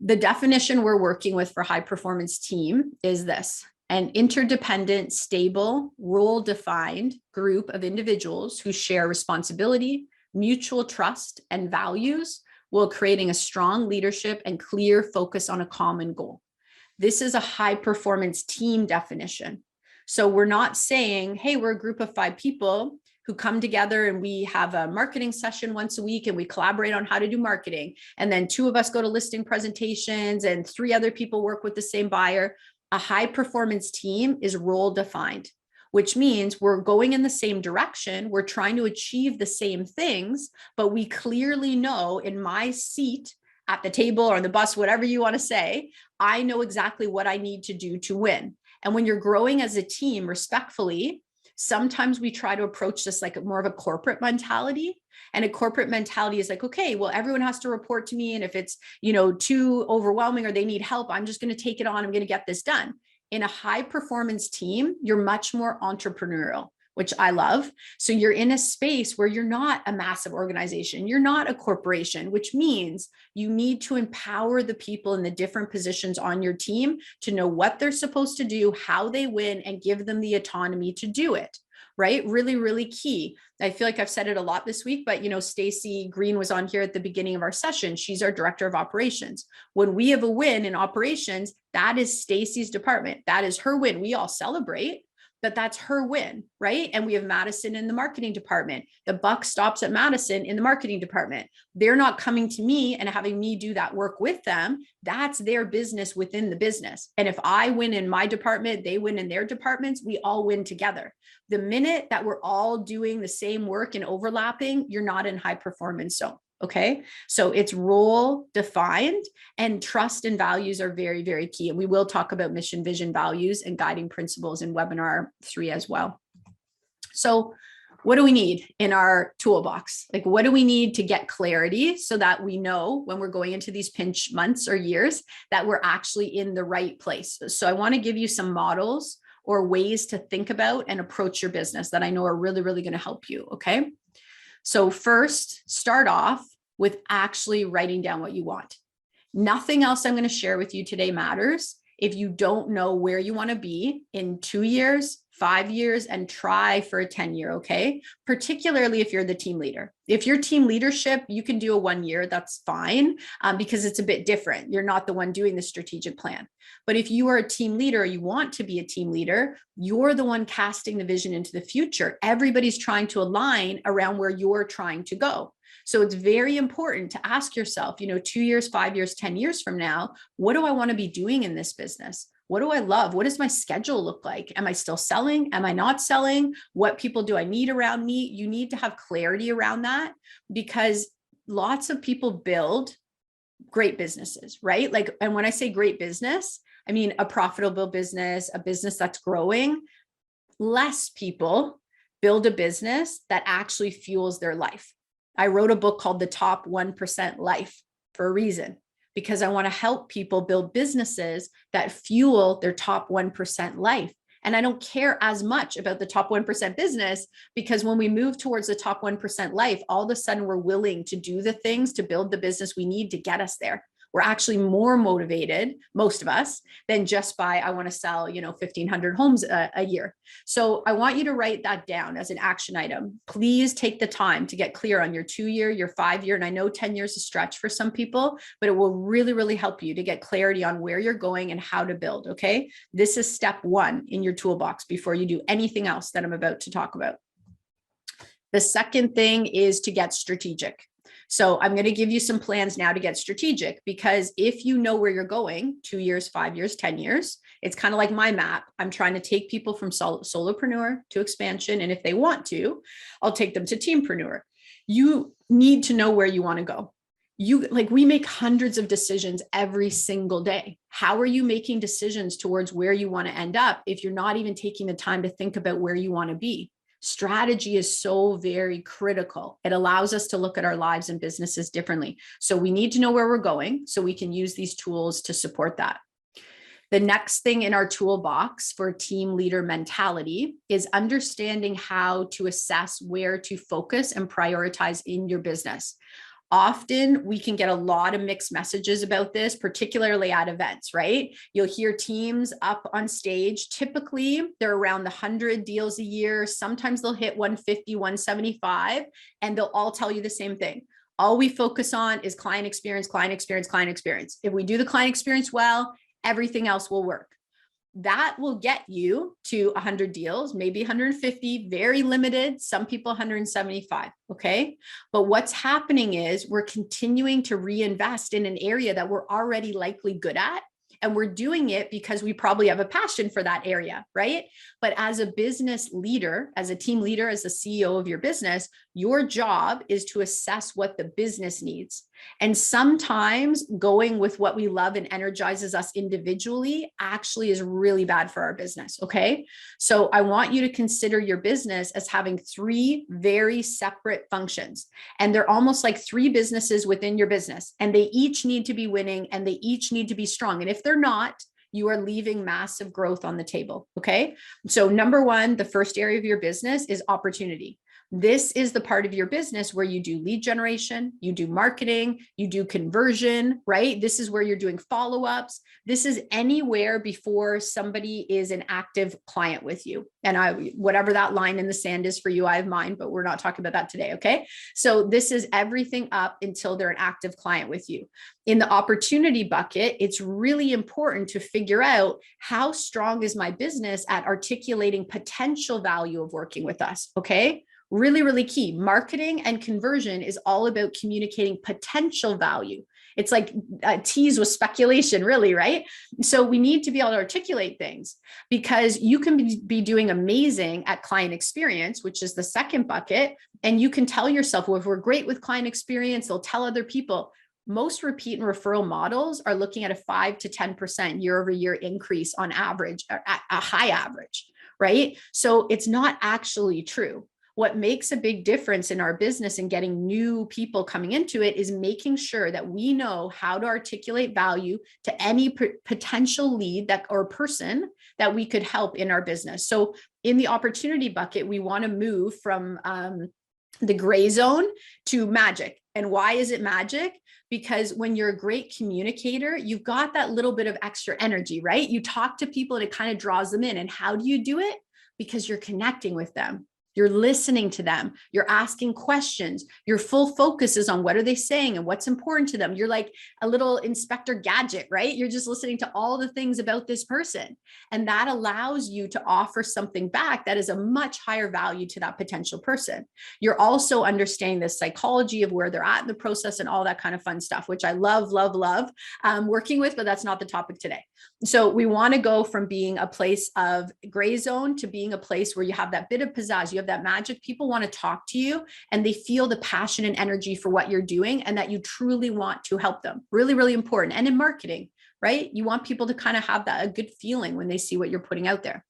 The definition we're working with for high performance team is this: an interdependent, stable, role-defined group of individuals who share responsibility, mutual trust, and values, while creating a strong leadership and clear focus on a common goal. This is a high-performance team definition. So we're not saying, hey, we're a group of 5 people who come together and we have a marketing session once a week and we collaborate on how to do marketing. And then 2 of us go to listing presentations and 3 other people work with the same buyer. A high performance team is role defined, which means we're going in the same direction. We're trying to achieve the same things, but we clearly know, in my seat at the table or on the bus, whatever you want to say, I know exactly what I need to do to win. And when you're growing as a team, respectfully, sometimes we try to approach this like more of a corporate mentality. And a corporate mentality is like, okay, well, everyone has to report to me. And if it's, too overwhelming or they need help, I'm just going to take it on. I'm going to get this done. In a high performance team, you're much more entrepreneurial, which I love. So you're in a space where you're not a massive organization. You're not a corporation, which means you need to empower the people in the different positions on your team to know what they're supposed to do, how they win, and give them the autonomy to do it. Right? Really, really key. I feel like I've said it a lot this week, but Stacey Green was on here at the beginning of our session. She's our director of operations. When we have a win in operations, that is Stacey's department. That is her win. We all celebrate, but that's her win, right? And we have Madison in the marketing department. The buck stops at Madison in the marketing department. They're not coming to me and having me do that work with them. That's their business within the business. And if I win in my department, they win in their departments, we all win together. The minute that we're all doing the same work and overlapping, you're not in high performance zone. Okay. So it's role defined, and trust and values are very, very key. And we will talk about mission, vision, values, and guiding principles in webinar 3 as well. So what do we need in our toolbox? Like, what do we need to get clarity so that we know when we're going into these pinch months or years that we're actually in the right place? So I want to give you some models or ways to think about and approach your business that I know are really, really going to help you. Okay. So first, start off with actually writing down what you want. Nothing else I'm going to share with you today matters if you don't know where you want to be in 2 years, 5 years, and try for a 10-year, okay? Particularly if you're the team leader. If you're team leadership, you can do a 1 year, that's fine, because it's a bit different. You're not the one doing the strategic plan. But if you are a team leader, or you want to be a team leader, you're the one casting the vision into the future. Everybody's trying to align around where you're trying to go. So it's very important to ask yourself, 2 years, 5 years, 10 years from now, what do I want to be doing in this business? What do I love? What does my schedule look like? Am I still selling? Am I not selling? What people do I need around me? You need to have clarity around that, because lots of people build great businesses, right? Like, and when I say great business, I mean a profitable business, a business that's growing. Less people build a business that actually fuels their life. I wrote a book called The Top 1% Life for a reason, because I want to help people build businesses that fuel their top 1% life. And I don't care as much about the top 1% business, because when we move towards the top 1% life, all of a sudden we're willing to do the things to build the business we need to get us there. We're actually more motivated, most of us, than just by, I want to sell, 1,500 homes a year. So I want you to write that down as an action item. Please take the time to get clear on your 2-year, your 5-year, and I know 10 years is a stretch for some people, but it will really, really help you to get clarity on where you're going and how to build, okay? This is step 1 in your toolbox before you do anything else that I'm about to talk about. The second thing is to get strategic. So I'm going to give you some plans now to get strategic, because if you know where you're going, 2 years, 5 years, 10 years, it's kind of like my map. I'm trying to take people from solopreneur to expansion. And if they want to, I'll take them to teampreneur. You need to know where you want to go. We make hundreds of decisions every single day. How are you making decisions towards where you want to end up if you're not even taking the time to think about where you want to be? Strategy is so very critical. It allows us to look at our lives and businesses differently. So we need to know where we're going so we can use these tools to support that. The next thing in our toolbox for team leader mentality is understanding how to assess where to focus and prioritize in your business. Often we can get a lot of mixed messages about this, particularly at events, right? You'll hear teams up on stage. Typically, they're around the 100 deals a year. Sometimes they'll hit 150, 175, and they'll all tell you the same thing. All we focus on is client experience, client experience, client experience. If we do the client experience well, everything else will work. That will get you to 100 deals, maybe 150, very limited, some people 175, okay? But what's happening is we're continuing to reinvest in an area that we're already likely good at, and we're doing it because we probably have a passion for that area, right? But as a business leader, as a team leader, as the CEO of your business, your job is to assess what the business needs. And sometimes going with what we love and energizes us individually actually is really bad for our business, okay? So I want you to consider your business as having 3 very separate functions. And they're almost like 3 businesses within your business. And they each need to be winning and they each need to be strong. And if they're not, you are leaving massive growth on the table, okay? So number 1, the first area of your business is opportunity. This is the part of your business where you do lead generation, you do marketing, you do conversion, right? This is where you're doing follow-ups. This is anywhere before somebody is an active client with you. And whatever that line in the sand is for you, I have mine, but we're not talking about that today, okay? So this is everything up until they're an active client with you. In the opportunity bucket, it's really important to figure out how strong is my business at articulating potential value of working with us, okay? Really, really key. Marketing and conversion is all about communicating potential value. It's like a tease with speculation, really, right? So we need to be able to articulate things, because you can be doing amazing at client experience, which is the second bucket. And you can tell yourself, well, if we're great with client experience, they'll tell other people. Most repeat and referral models are looking at a 5 to 10% year over year increase on average, a high average, right? So it's not actually true. What makes a big difference in our business and getting new people coming into it is making sure that we know how to articulate value to any potential lead that or person that we could help in our business. So in the opportunity bucket, we want to move from the gray zone to magic. And why is it magic? Because when you're a great communicator, you've got that little bit of extra energy, right? You talk to people and it kind of draws them in. And how do you do it? Because you're connecting with them. You're listening to them. You're asking questions. Your full focus is on what are they saying and what's important to them. You're like a little Inspector Gadget, right? You're just listening to all the things about this person. And that allows you to offer something back that is a much higher value to that potential person. You're also understanding the psychology of where they're at in the process and all that kind of fun stuff, which I love, love, love working with, but that's not the topic today. So we want to go from being a place of gray zone to being a place where you have that bit of pizzazz, you have that magic. People want to talk to you and they feel the passion and energy for what you're doing and that you truly want to help them. Really, really important. And in marketing, right? You want people to kind of have that a good feeling when they see what you're putting out there.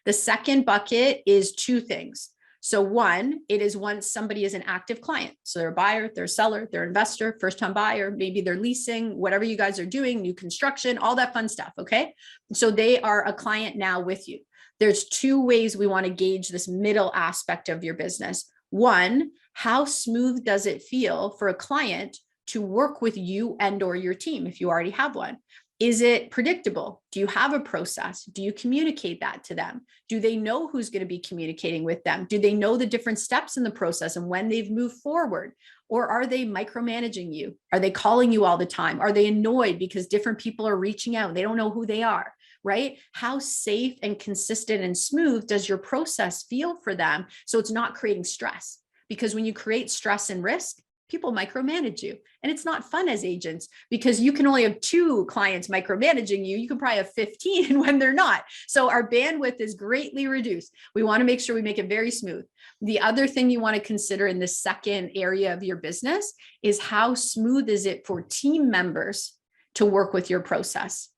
The second bucket is two things. So one, it is once somebody is an active client. So they're a buyer, they're a seller, they're an investor, first-time buyer, maybe they're leasing, whatever you guys are doing, new construction, all that fun stuff, okay? So they are a client now with you. There's two ways we want to gauge this middle aspect of your business. One, how smooth does it feel for a client to work with you and or your team if you already have one? Is it predictable? Do you have a process? Do you communicate that to them? Do they know who's going to be communicating with them? Do they know the different steps in the process and when they've moved forward? Or are they micromanaging you? Are they calling you all the time? Are they annoyed because different people are reaching out and they don't know who they are, right? How safe and consistent and smooth does your process feel for them? So it's not creating stress, because when you create stress and risk, people micromanage you. And it's not fun as agents because you can only have 2 clients micromanaging you. You can probably have 15 when they're not. So our bandwidth is greatly reduced. We want to make sure we make it very smooth. The other thing you want to consider in the second area of your business is how smooth is it for team members to work with your process?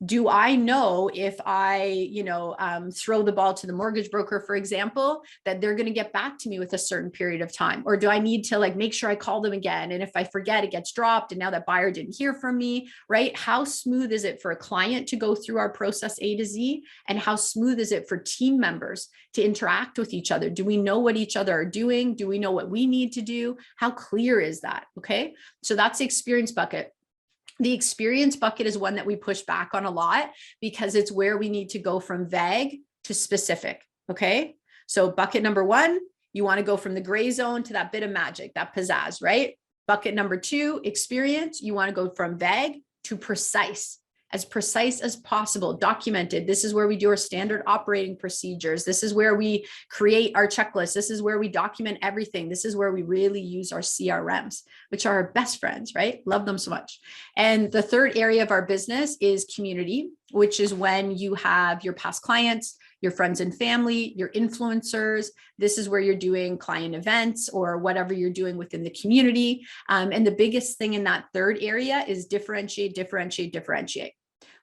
Do I know if I, throw the ball to the mortgage broker, for example, that they're going to get back to me with a certain period of time? Or do I need to make sure I call them again? And if I forget, it gets dropped. And now that buyer didn't hear from me, right? How smooth is it for a client to go through our process A to Z? And how smooth is it for team members to interact with each other? Do we know what each other are doing? Do we know what we need to do? How clear is that? Okay. So that's the experience bucket. The experience bucket is one that we push back on a lot because it's where we need to go from vague to specific. Okay. So bucket number 1, you want to go from the gray zone to that bit of magic, that pizzazz, right? Bucket number 2, experience. You want to go from vague to precise as possible, documented. This is where we do our standard operating procedures. This is where we create our checklist. This is where we document everything. This is where we really use our CRMs, which are our best friends, right? Love them so much. And the third area of our business is community, which is when you have your past clients, your friends and family, your influencers. This is where you're doing client events or whatever you're doing within the community. And the biggest thing in that third area is differentiate, differentiate, differentiate.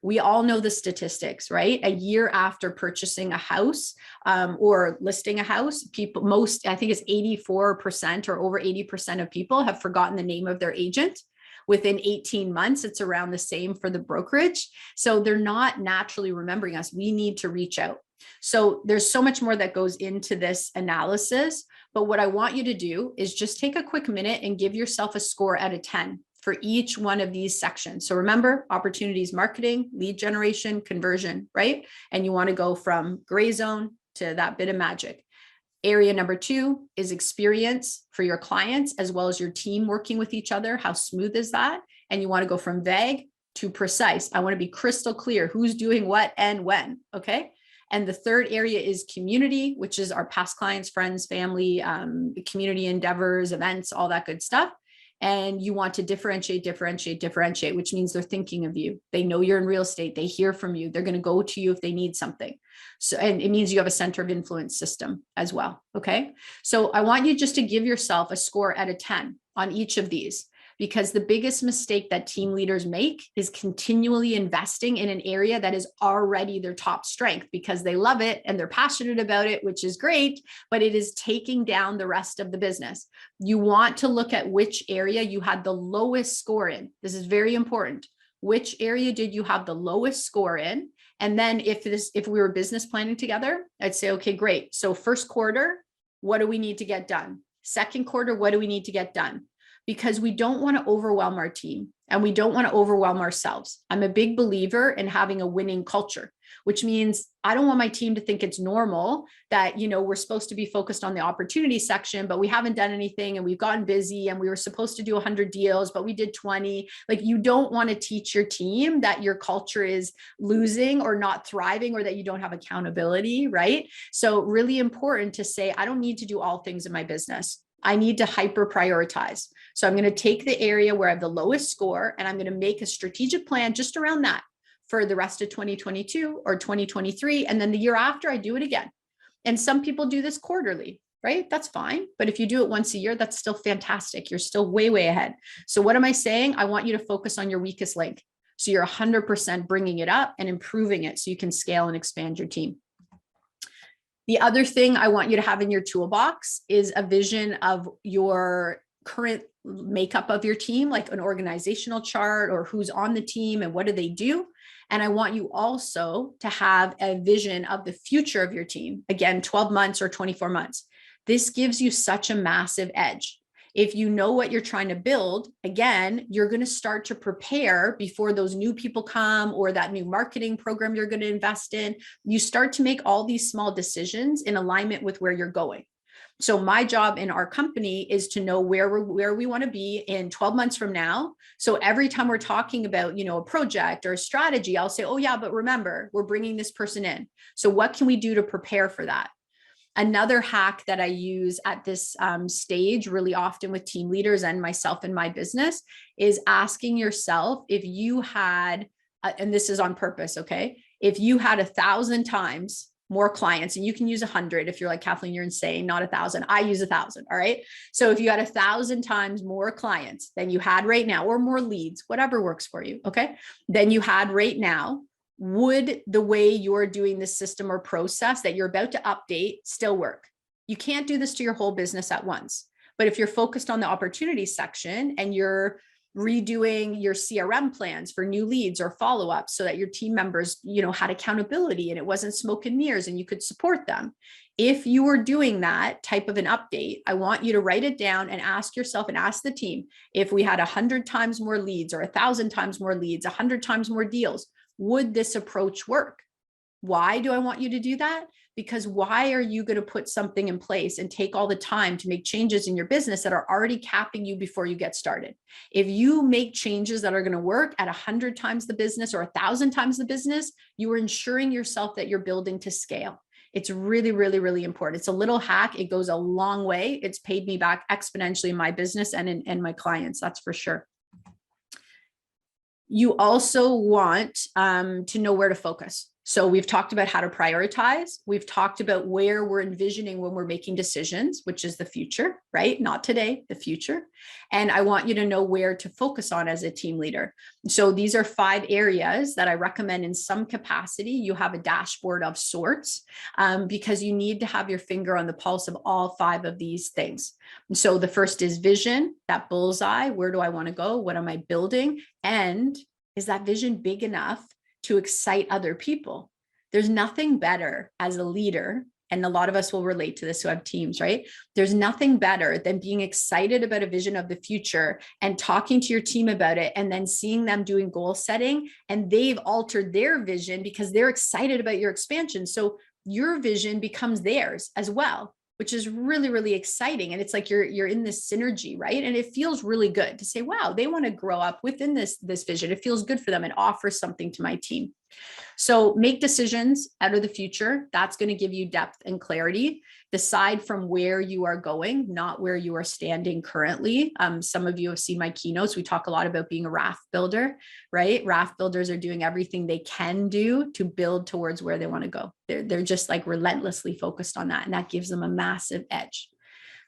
We all know the statistics, right? A year after purchasing a house or listing a house, I think it's 84% or over 80% of people have forgotten the name of their agent. Within 18 months, it's around the same for the brokerage. So they're not naturally remembering us. We need to reach out. So there's so much more that goes into this analysis. But what I want you to do is just take a quick minute and give yourself a score out of 10 for each one of these sections. So remember, opportunities, marketing, lead generation, conversion, right? And you want to go from gray zone to that bit of magic. Area number 2 is experience for your clients as well as your team working with each other. How smooth is that? And you want to go from vague to precise. I want to be crystal clear who's doing what and when. Okay. And the third area is community, which is our past clients, friends, family, community endeavors, events, all that good stuff. And you want to differentiate, differentiate, differentiate, which means they're thinking of you. They know you're in real estate. They hear from you. They're going to go to you if they need something. So, and it means you have a center of influence system as well. Okay. So I want you just to give yourself a score out of 10 on each of these, because the biggest mistake that team leaders make is continually investing in an area that is already their top strength because they love it and they're passionate about it, which is great, but it is taking down the rest of the business. You want to look at which area you had the lowest score in. This is very important. Which area did you have the lowest score in? And then if we were business planning together, I'd say, okay, great. So first quarter, what do we need to get done? Second quarter, what do we need to get done? because we don't want to overwhelm our team and we don't want to overwhelm ourselves. I'm a big believer in having a winning culture, which means I don't want my team to think it's normal that, we're supposed to be focused on the opportunity section, but we haven't done anything and we've gotten busy and we were supposed to do 100 deals, but we did 20. Like, you don't want to teach your team that your culture is losing or not thriving or that you don't have accountability, right? So really important to say, I don't need to do all things in my business. I need to hyper prioritize. So I'm going to take the area where I have the lowest score and I'm going to make a strategic plan just around that for the rest of 2022 or 2023. And then the year after, I do it again. And some people do this quarterly, right? That's fine. But if you do it once a year, that's still fantastic. You're still way, way ahead. So what am I saying? I want you to focus on your weakest link. So you're 100% bringing it up and improving it so you can scale and expand your team. The other thing I want you to have in your toolbox is a vision of your current makeup of your team, like an organizational chart or who's on the team and what do they do. And I want you also to have a vision of the future of your team. Again, 12 months or 24 months. This gives you such a massive edge. If you know what you're trying to build, again, you're going to start to prepare before those new people come or that new marketing program you're going to invest in. You start to make all these small decisions in alignment with where you're going. So my job in our company is to know where we want to be in 12 months from now. So every time we're talking about, a project or a strategy, I'll say, oh yeah, but remember, we're bringing this person in. So what can we do to prepare for that? Another hack that I use at this stage really often with team leaders and myself in my business is asking yourself if you had, and this is on purpose, okay? If you had 1,000 times more clients, and you can use 100 if you're like, Kathleen, you're insane, not 1,000. I use 1,000. All right. So if you had 1,000 times more clients than you had right now, or more leads, whatever works for you, okay, than you had right now, would the way you're doing this system or process that you're about to update still work? You can't do this to your whole business at once. But if you're focused on the opportunity section and you're redoing your CRM plans for new leads or follow-ups so that your team members, had accountability and it wasn't smoke and mirrors and you could support them. If you were doing that type of an update, I want you to write it down and ask yourself and ask the team, if we had 100 times more leads or 1,000 times more leads, 100 times more deals, would this approach work? Why do I want you to do that? Because why are you going to put something in place and take all the time to make changes in your business that are already capping you before you get started? If you make changes that are going to work at 100 times the business or 1,000 times the business, you are ensuring yourself that you're building to scale. It's really, really, really important. It's a little hack. It goes a long way. It's paid me back exponentially in my business and in my clients. That's for sure. You also want to know where to focus. So we've talked about how to prioritize. We've talked about where we're envisioning when we're making decisions, which is the future, right? Not today, the future. And I want you to know where to focus on as a team leader. So these are 5 areas that I recommend in some capacity. You have a dashboard of sorts because you need to have your finger on the pulse of all 5 of these things. So the first is vision, that bullseye. Where do I want to go? What am I building? And is that vision big enough to excite other people? There's nothing better as a leader, and a lot of us will relate to this who have teams, right? There's nothing better than being excited about a vision of the future and talking to your team about it and then seeing them doing goal setting and they've altered their vision because they're excited about your expansion. So your vision becomes theirs as well, which is really, really exciting. And it's like you're in this synergy, right? And it feels really good to say, wow, they want to grow up within this vision. It feels good for them. It offers something to my team. So make decisions out of the future. That's going to give you depth and clarity. Decide from where you are going, not where you are standing currently. Some of you have seen my keynotes. We talk a lot about being a raft builder, right? Raft builders are doing everything they can do to build towards where they want to go. They're just like relentlessly focused on that. And that gives them a massive edge.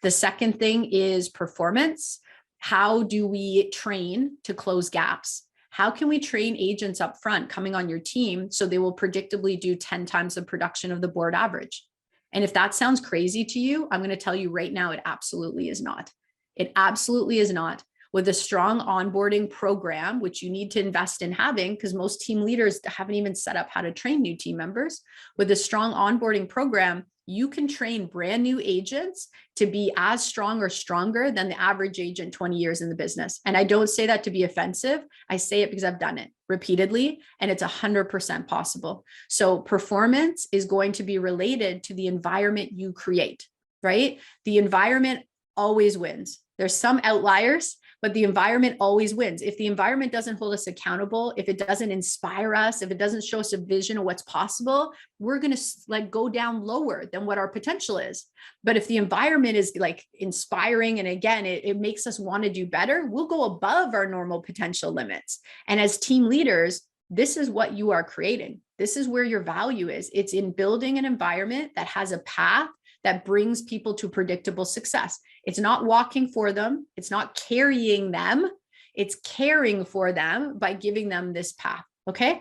The second thing is performance. How do we train to close gaps? How can we train agents up front coming on your team so they will predictably do 10 times the production of the board average? And if that sounds crazy to you, I'm going to tell you right now, it absolutely is not. It absolutely is not. With a strong onboarding program, which you need to invest in having, because most team leaders haven't even set up how to train new team members. With a strong onboarding program, you can train brand new agents to be as strong or stronger than the average agent 20 years in the business. And I don't say that to be offensive. I say it because I've done it repeatedly, and it's 100% possible. So performance is going to be related to the environment you create, right? The environment always wins. There's some outliers, but the environment always wins. If the environment doesn't hold us accountable, if it doesn't inspire us, if it doesn't show us a vision of what's possible, we're going to go down lower than what our potential is. But if the environment is inspiring, and again, it makes us want to do better, we'll go above our normal potential limits. And as team leaders, this is what you are creating. This is where your value is. It's in building an environment that has a path that brings people to predictable success. It's not walking for them. It's not carrying them. It's caring for them by giving them this path. Okay.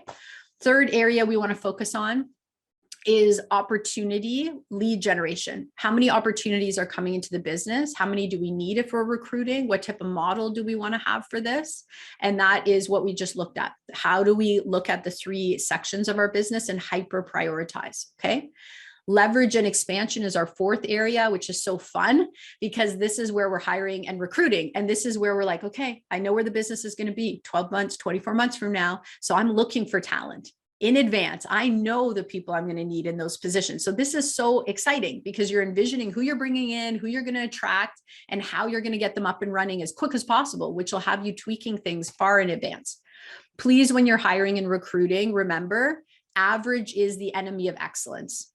Third area we want to focus on is opportunity lead generation. How many opportunities are coming into the business? How many do we need if we're recruiting? What type of model do we want to have for this? And that is what we just looked at. How do we look at the 3 sections of our business and hyper prioritize? Okay. Leverage and expansion is our 4th area, which is so fun because this is where we're hiring and recruiting. And this is where we're like, okay, I know where the business is going to be 12 months, 24 months from now. So I'm looking for talent in advance. I know the people I'm going to need in those positions. So this is so exciting because you're envisioning who you're bringing in, who you're going to attract, and how you're going to get them up and running as quick as possible, which will have you tweaking things far in advance. Please, when you're hiring and recruiting, remember, average is the enemy of excellence.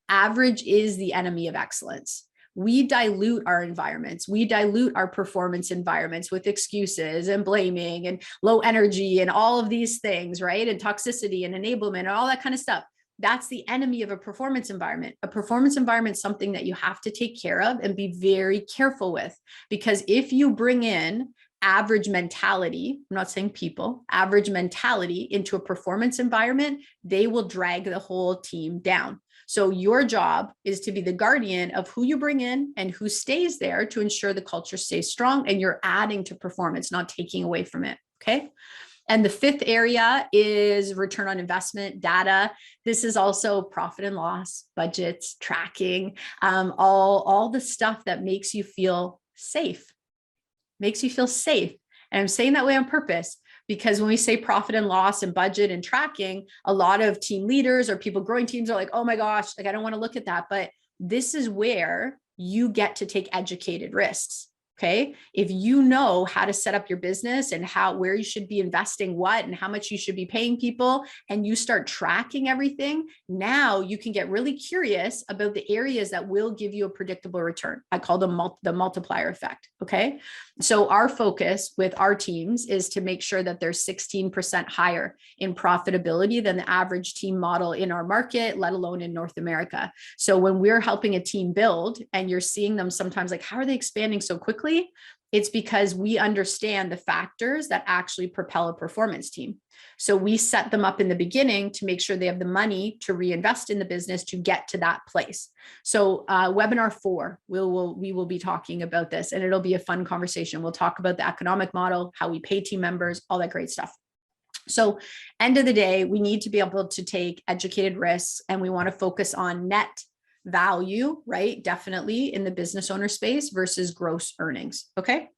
Average is the enemy of excellence. We dilute our environments. We dilute our performance environments with excuses and blaming and low energy and all of these things, right? And toxicity and enablement and all that kind of stuff. That's the enemy of a performance environment. A performance environment is something that you have to take care of and be very careful with, because if you bring in average mentality, I'm not saying people, average mentality into a performance environment, they will drag the whole team down. So your job is to be the guardian of who you bring in and who stays there to ensure the culture stays strong, and you're adding to performance, not taking away from it. Okay. And the 5th area is return on investment data. This is also profit and loss, budgets, tracking, all the stuff that makes you feel safe, makes you feel safe. And I'm saying that way on purpose, because when we say profit and loss and budget and tracking, a lot of team leaders or people growing teams are like, oh my gosh, I don't want to look at that. But this is where you get to take educated risks. Okay. If you know how to set up your business and where you should be investing what and how much you should be paying people, and you start tracking everything, now you can get really curious about the areas that will give you a predictable return. I call them the multiplier effect. Okay. So our focus with our teams is to make sure that they're 16% higher in profitability than the average team model in our market, let alone in North America. So when we're helping a team build and you're seeing them sometimes like, how are they expanding so quickly? It's because we understand the factors that actually propel a performance team. So we set them up in the beginning to make sure they have the money to reinvest in the business to get to that place. So webinar 4, we will be talking about this, and it'll be a fun conversation. We'll talk about the economic model, how we pay team members, all that great stuff. So end of the day, we need to be able to take educated risks, and we want to focus on net value, right? Definitely in the business owner space versus gross earnings. Okay.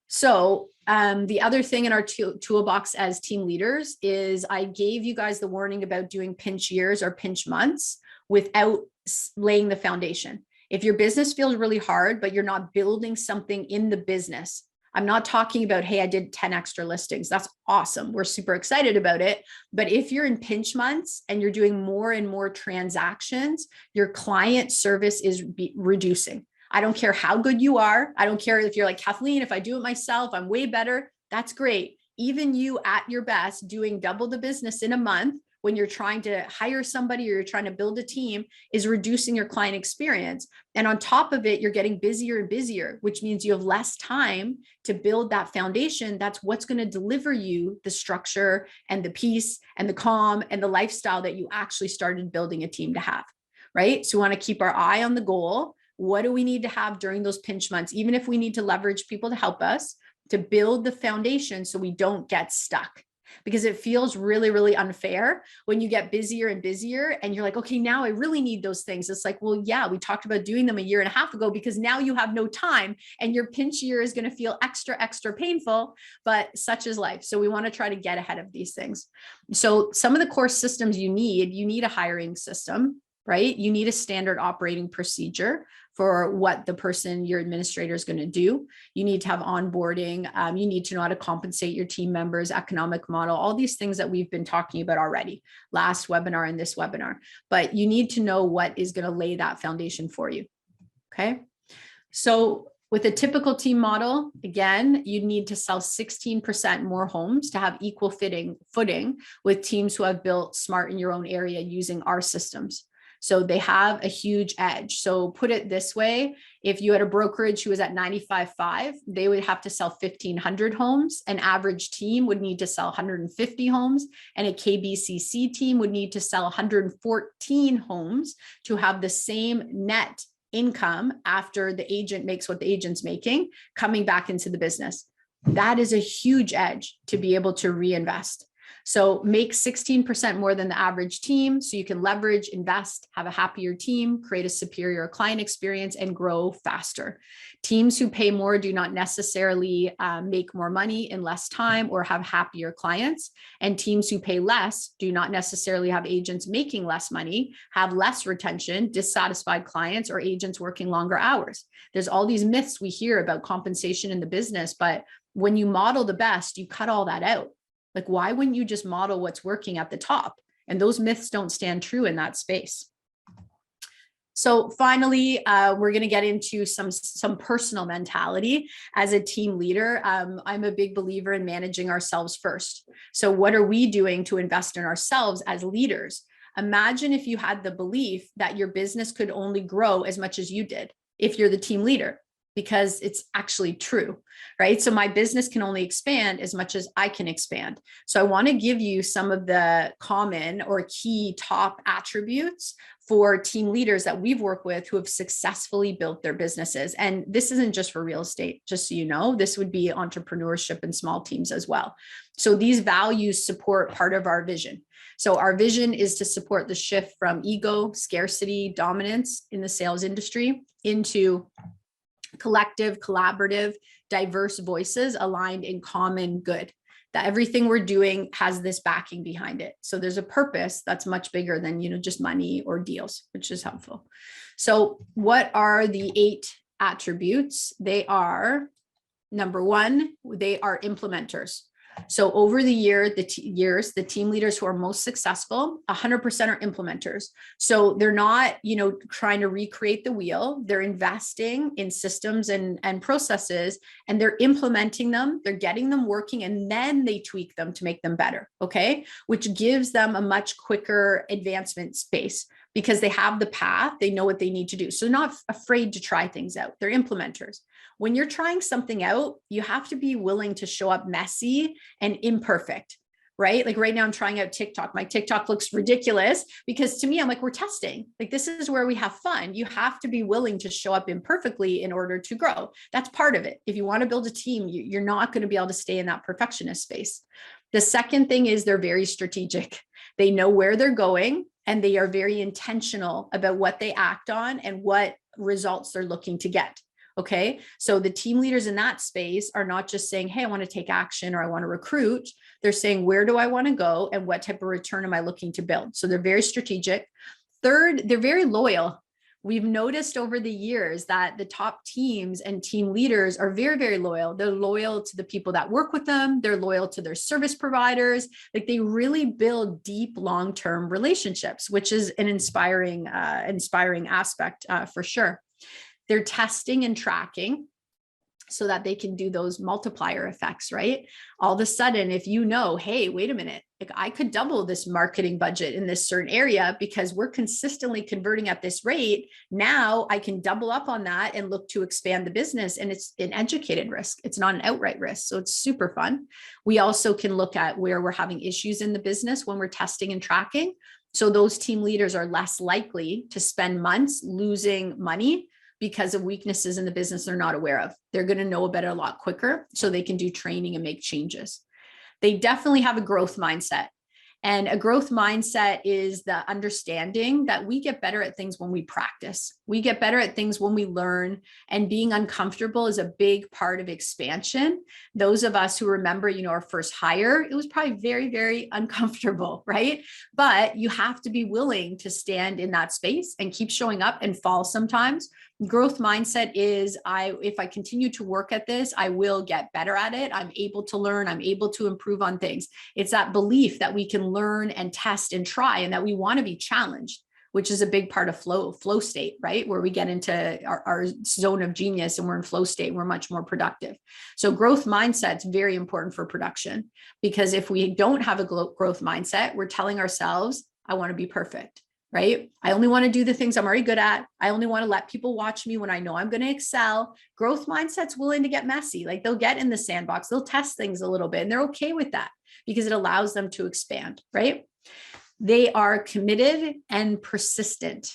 So the other thing in our toolbox as team leaders is I gave you guys the warning about doing pinch years or pinch months without laying the foundation. If your business feels really hard, but you're not building something in the business, I'm not talking about, hey, I did 10 extra listings. That's awesome. We're super excited about it. But if you're in pinch months and you're doing more and more transactions, your client service is reducing. I don't care how good you are. I don't care if you're like, Kathleen, if I do it myself, I'm way better. That's great. Even you at your best doing double the business in a month when you're trying to hire somebody or you're trying to build a team is reducing your client experience. And on top of it, you're getting busier and busier, which means you have less time to build that foundation. That's what's going to deliver you the structure and the peace and the calm and the lifestyle that you actually started building a team to have, right? So we want to keep our eye on the goal. What do we need to have during those pinch months? Even if we need to leverage people to help us to build the foundation so we don't get stuck. because it feels really, really unfair when you get busier and busier and you're like, okay, now I really need those things. It's like, well, yeah, we talked about doing them a year and a half ago because now you have no time and your pinch year is going to feel extra, extra painful, but such is life. So we want to try to get ahead of these things. So some of the core systems you need a hiring system, right? You need a standard operating procedure for what the person, your administrator, is going to do. You need to have onboarding. You need to know how to compensate your team members, economic model, all these things that we've been talking about already, last webinar and this webinar. But you need to know what is going to lay that foundation for you. Okay. So with a typical team model, again, you need to sell 16% more homes to have equal footing with teams who have built smart in your own area using our systems. So they have a huge edge. So put it this way, if you had a brokerage who was at 95.5, they would have to sell 1,500 homes. An average team would need to sell 150 homes, and a KBCC team would need to sell 114 homes to have the same net income after the agent makes what the agent's making coming back into the business. That is a huge edge to be able to reinvest. So make 16% more than the average team so you can leverage, invest, have a happier team, create a superior client experience, and grow faster. Teams who pay more do not necessarily make more money in less time or have happier clients. And teams who pay less do not necessarily have agents making less money, have less retention, dissatisfied clients, or agents working longer hours. There's all these myths we hear about compensation in the business, but when you model the best, you cut all that out. Like, why wouldn't you just model what's working at the top? And those myths don't stand true in that space. So finally, we're going to get into some personal mentality as a team leader. I'm a big believer in managing ourselves first. So what are we doing to invest in ourselves as leaders? Imagine if you had the belief that your business could only grow as much as you did if you're the team leader, because it's actually true, right? So my business can only expand as much as I can expand. So I want to give you some of the common or key top attributes for team leaders that we've worked with who have successfully built their businesses. And this isn't just for real estate, just so you know, this would be entrepreneurship and small teams as well. So these values support part of our vision. So our vision is to support the shift from ego, scarcity, dominance in the sales industry into collective, collaborative, diverse voices aligned in common good. That everything we're doing has this backing behind it. So there's a purpose that's much bigger than, just money or deals, which is helpful. So what are the 8 attributes? They are, number 1, they are implementers. So over the years, the team leaders who are most successful, 100% are implementers. So they're not, trying to recreate the wheel. They're investing in systems and processes, and they're implementing them. They're getting them working, and then they tweak them to make them better. Okay. Which gives them a much quicker advancement space because they have the path. They know what they need to do. So they're not afraid to try things out. They're implementers. When you're trying something out, you have to be willing to show up messy and imperfect, right? Like right now I'm trying out TikTok. My TikTok looks ridiculous because to me, I'm like, we're testing. Like this is where we have fun. You have to be willing to show up imperfectly in order to grow. That's part of it. If you want to build a team, you're not going to be able to stay in that perfectionist space. The second thing is they're very strategic. They know where they're going and they are very intentional about what they act on and what results they're looking to get. Okay. So the team leaders in that space are not just saying, hey, I want to take action or I want to recruit. They're saying, where do I want to go? And what type of return am I looking to build? So they're very strategic. Third, they're very loyal. We've noticed over the years that the top teams and team leaders are very, very loyal. They're loyal to the people that work with them. They're loyal to their service providers. Like they really build deep, long-term relationships, which is an inspiring aspect for sure. They're testing and tracking so that they can do those multiplier effects, right? All of a sudden, if hey, wait a minute, like I could double this marketing budget in this certain area because we're consistently converting at this rate. Now I can double up on that and look to expand the business. And it's an educated risk. It's not an outright risk. So it's super fun. We also can look at where we're having issues in the business when we're testing and tracking. So those team leaders are less likely to spend months losing money because of weaknesses in the business they're not aware of. They're going to know about it a lot quicker so they can do training and make changes. They definitely have a growth mindset. And a growth mindset is the understanding that we get better at things when we practice. We get better at things when we learn, and being uncomfortable is a big part of expansion. Those of us who remember, our first hire, it was probably very, very uncomfortable, right? But you have to be willing to stand in that space and keep showing up and fall sometimes. Growth mindset is if I continue to work at this, I will get better at it. I'm able to learn, I'm able to improve on things. It's that belief that we can learn and test and try, and that we want to be challenged, which is a big part of flow state, right? Where we get into our zone of genius and we're in flow state, we're much more productive. So growth mindset is very important for production, because if we don't have a growth mindset, we're telling ourselves, I want to be perfect. Right? I only want to do the things I'm already good at. I only want to let people watch me when I know I'm going to excel. Growth mindset's willing to get messy. Like, they'll get in the sandbox, they'll test things a little bit, and they're okay with that because it allows them to expand, right? They are committed and persistent.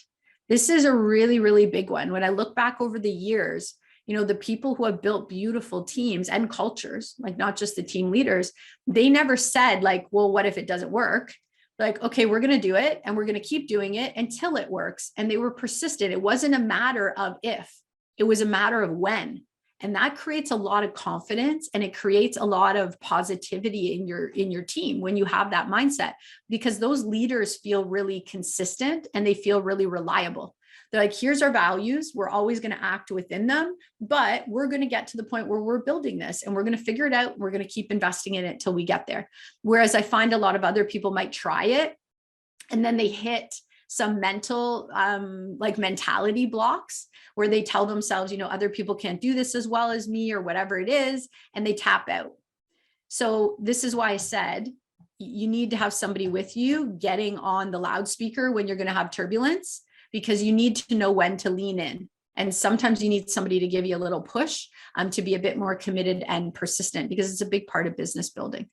This is a really, really big one. When I look back over the years, the people who have built beautiful teams and cultures, like not just the team leaders, they never said like, well, what if it doesn't work? Like, okay, we're going to do it and we're going to keep doing it until it works. And they were persistent. It wasn't a matter of if, it was a matter of when. And that creates a lot of confidence, and it creates a lot of positivity in your team when you have that mindset, because those leaders feel really consistent and they feel really reliable. They're like, here's our values. We're always going to act within them, but we're going to get to the point where we're building this and we're going to figure it out. We're going to keep investing in it till we get there. Whereas I find a lot of other people might try it and then they hit some mental, like mentality blocks where they tell themselves, other people can't do this as well as me or whatever it is, and they tap out. So this is why I said you need to have somebody with you getting on the loudspeaker when you're going to have turbulence, because you need to know when to lean in. And sometimes you need somebody to give you a little push to be a bit more committed and persistent, because it's a big part of business building.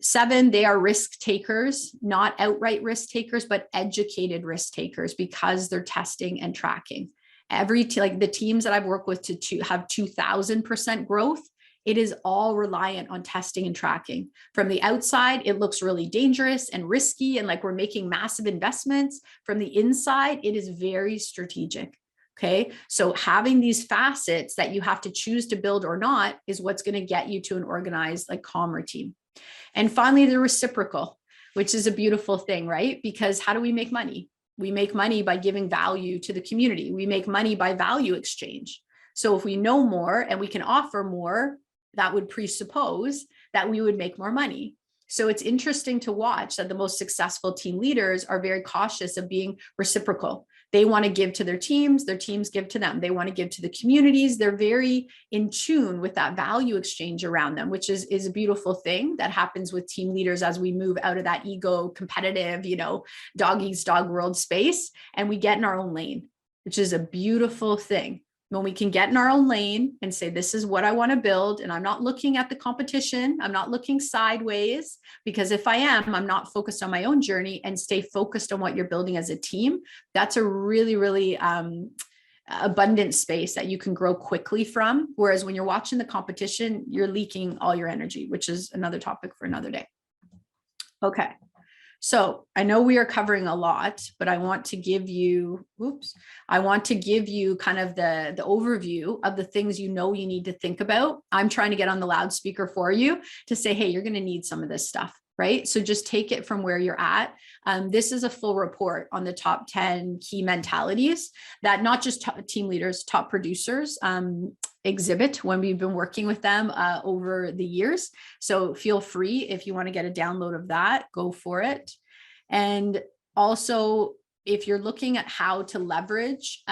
7, they are risk takers, not outright risk takers, but educated risk takers, because they're testing and tracking. Like the teams that I've worked with to have 2000% growth, it is all reliant on testing and tracking. From the outside, it looks really dangerous and risky, and like we're making massive investments. From the inside, it is very strategic. Okay. So having these facets that you have to choose to build or not is what's going to get you to an organized, like calmer team. And finally, the reciprocal, which is a beautiful thing, right? Because how do we make money? We make money by giving value to the community. We make money by value exchange. So if we know more and we can offer more, that would presuppose that we would make more money. So it's interesting to watch that the most successful team leaders are very cautious of being reciprocal. They want to give to their teams give to them. They want to give to the communities. They're very in tune with that value exchange around them, which is a beautiful thing that happens with team leaders as we move out of that ego, competitive, dog eats dog world space, and we get in our own lane, which is a beautiful thing. When we can get in our own lane and say, this is what I want to build, and I'm not looking at the competition, I'm not looking sideways, because if I am, I'm not focused on my own journey, and stay focused on what you're building as a team. That's a really, really abundant space that you can grow quickly from. Whereas when you're watching the competition, you're leaking all your energy, which is another topic for another day. Okay. So I know we are covering a lot, but I want to give you, kind of the overview of the things you need to think about. I'm trying to get on the loudspeaker for you to say, hey, you're going to need some of this stuff, right? So just take it from where you're at. This is a full report on the top 10 key mentalities that not just team leaders, top producers exhibit when we've been working with them over the years. So feel free, if you want to get a download of that, go for it. And also, if you're looking at how to leverage,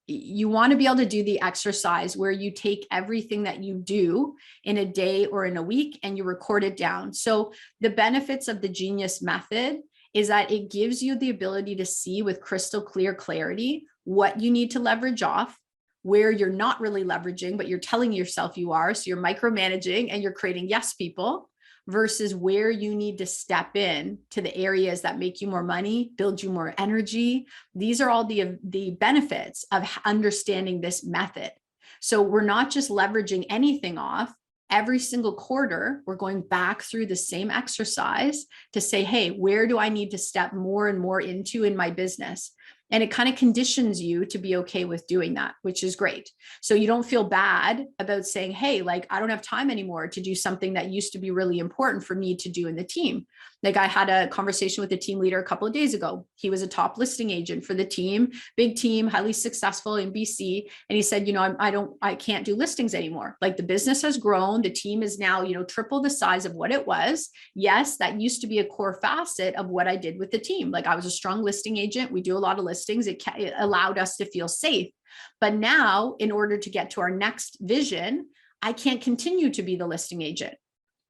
you want to be able to do the exercise where you take everything that you do in a day or in a week and you record it down. So the benefits of the Genius method is that it gives you the ability to see with crystal clear clarity what you need to leverage off, where you're not really leveraging, but you're telling yourself you are. So you're micromanaging and you're creating yes people, versus where you need to step in to the areas that make you more money, build you more energy. These are all the benefits of understanding this method. So we're not just leveraging anything off every single quarter, we're going back through the same exercise to say, hey, where do I need to step more and more into in my business? And it kind of conditions you to be okay with doing that, which is great. So you don't feel bad about saying, hey, like, I don't have time anymore to do something that used to be really important for me to do in the team. Like, I had a conversation with a team leader a couple of days ago. He was a top listing agent for the team, big team, highly successful in BC. And he said, I can't do listings anymore. Like, the business has grown. The team is now, triple the size of what it was. Yes, that used to be a core facet of what I did with the team. Like, I was a strong listing agent. We do a lot of listings. It allowed us to feel safe. But now, in order to get to our next vision, I can't continue to be the listing agent,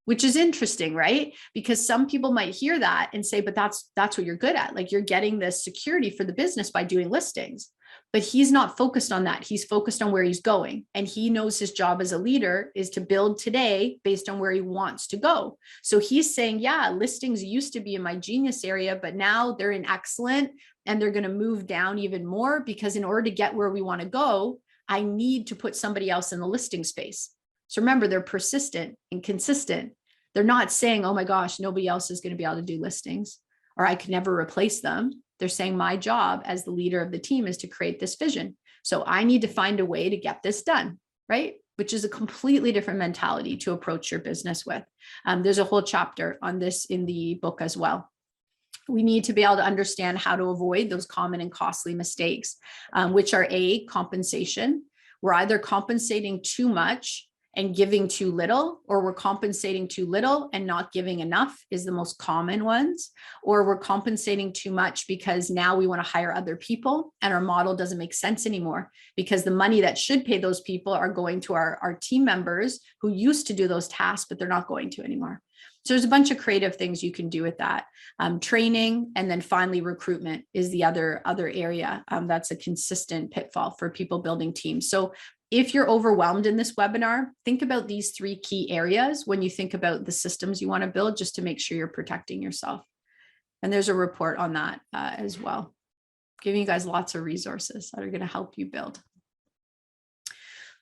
which is interesting, right? Because some people might hear that and say, but that's what you're good at. Like, you're getting the security for the business by doing listings. But he's not focused on that. He's focused on where he's going. And he knows his job as a leader is to build today based on where he wants to go. So he's saying, yeah, listings used to be in my genius area, but now they're in excellent, and they're going to move down even more, because in order to get where we want to go, I need to put somebody else in the listing space. So remember, they're persistent and consistent. They're not saying, oh my gosh, nobody else is going to be able to do listings, or I could never replace them. They're saying, my job as the leader of the team is to create this vision. So I need to find a way to get this done, right? Which is a completely different mentality to approach your business with. There's a whole chapter on this in the book as well. We need to be able to understand how to avoid those common and costly mistakes, which are compensation. We're either compensating too much and giving too little, or we're compensating too little and not giving enough is the most common ones. Or we're compensating too much because now we want to hire other people and our model doesn't make sense anymore, because the money that should pay those people are going to our team members who used to do those tasks, but they're not going to anymore. So there's a bunch of creative things you can do with that. Training, and then finally recruitment is the other area that's a consistent pitfall for people building teams. So if you're overwhelmed in this webinar, think about these 3 key areas when you think about the systems you want to build, just to make sure you're protecting yourself. And there's a report on that as well, giving you guys lots of resources that are going to help you build.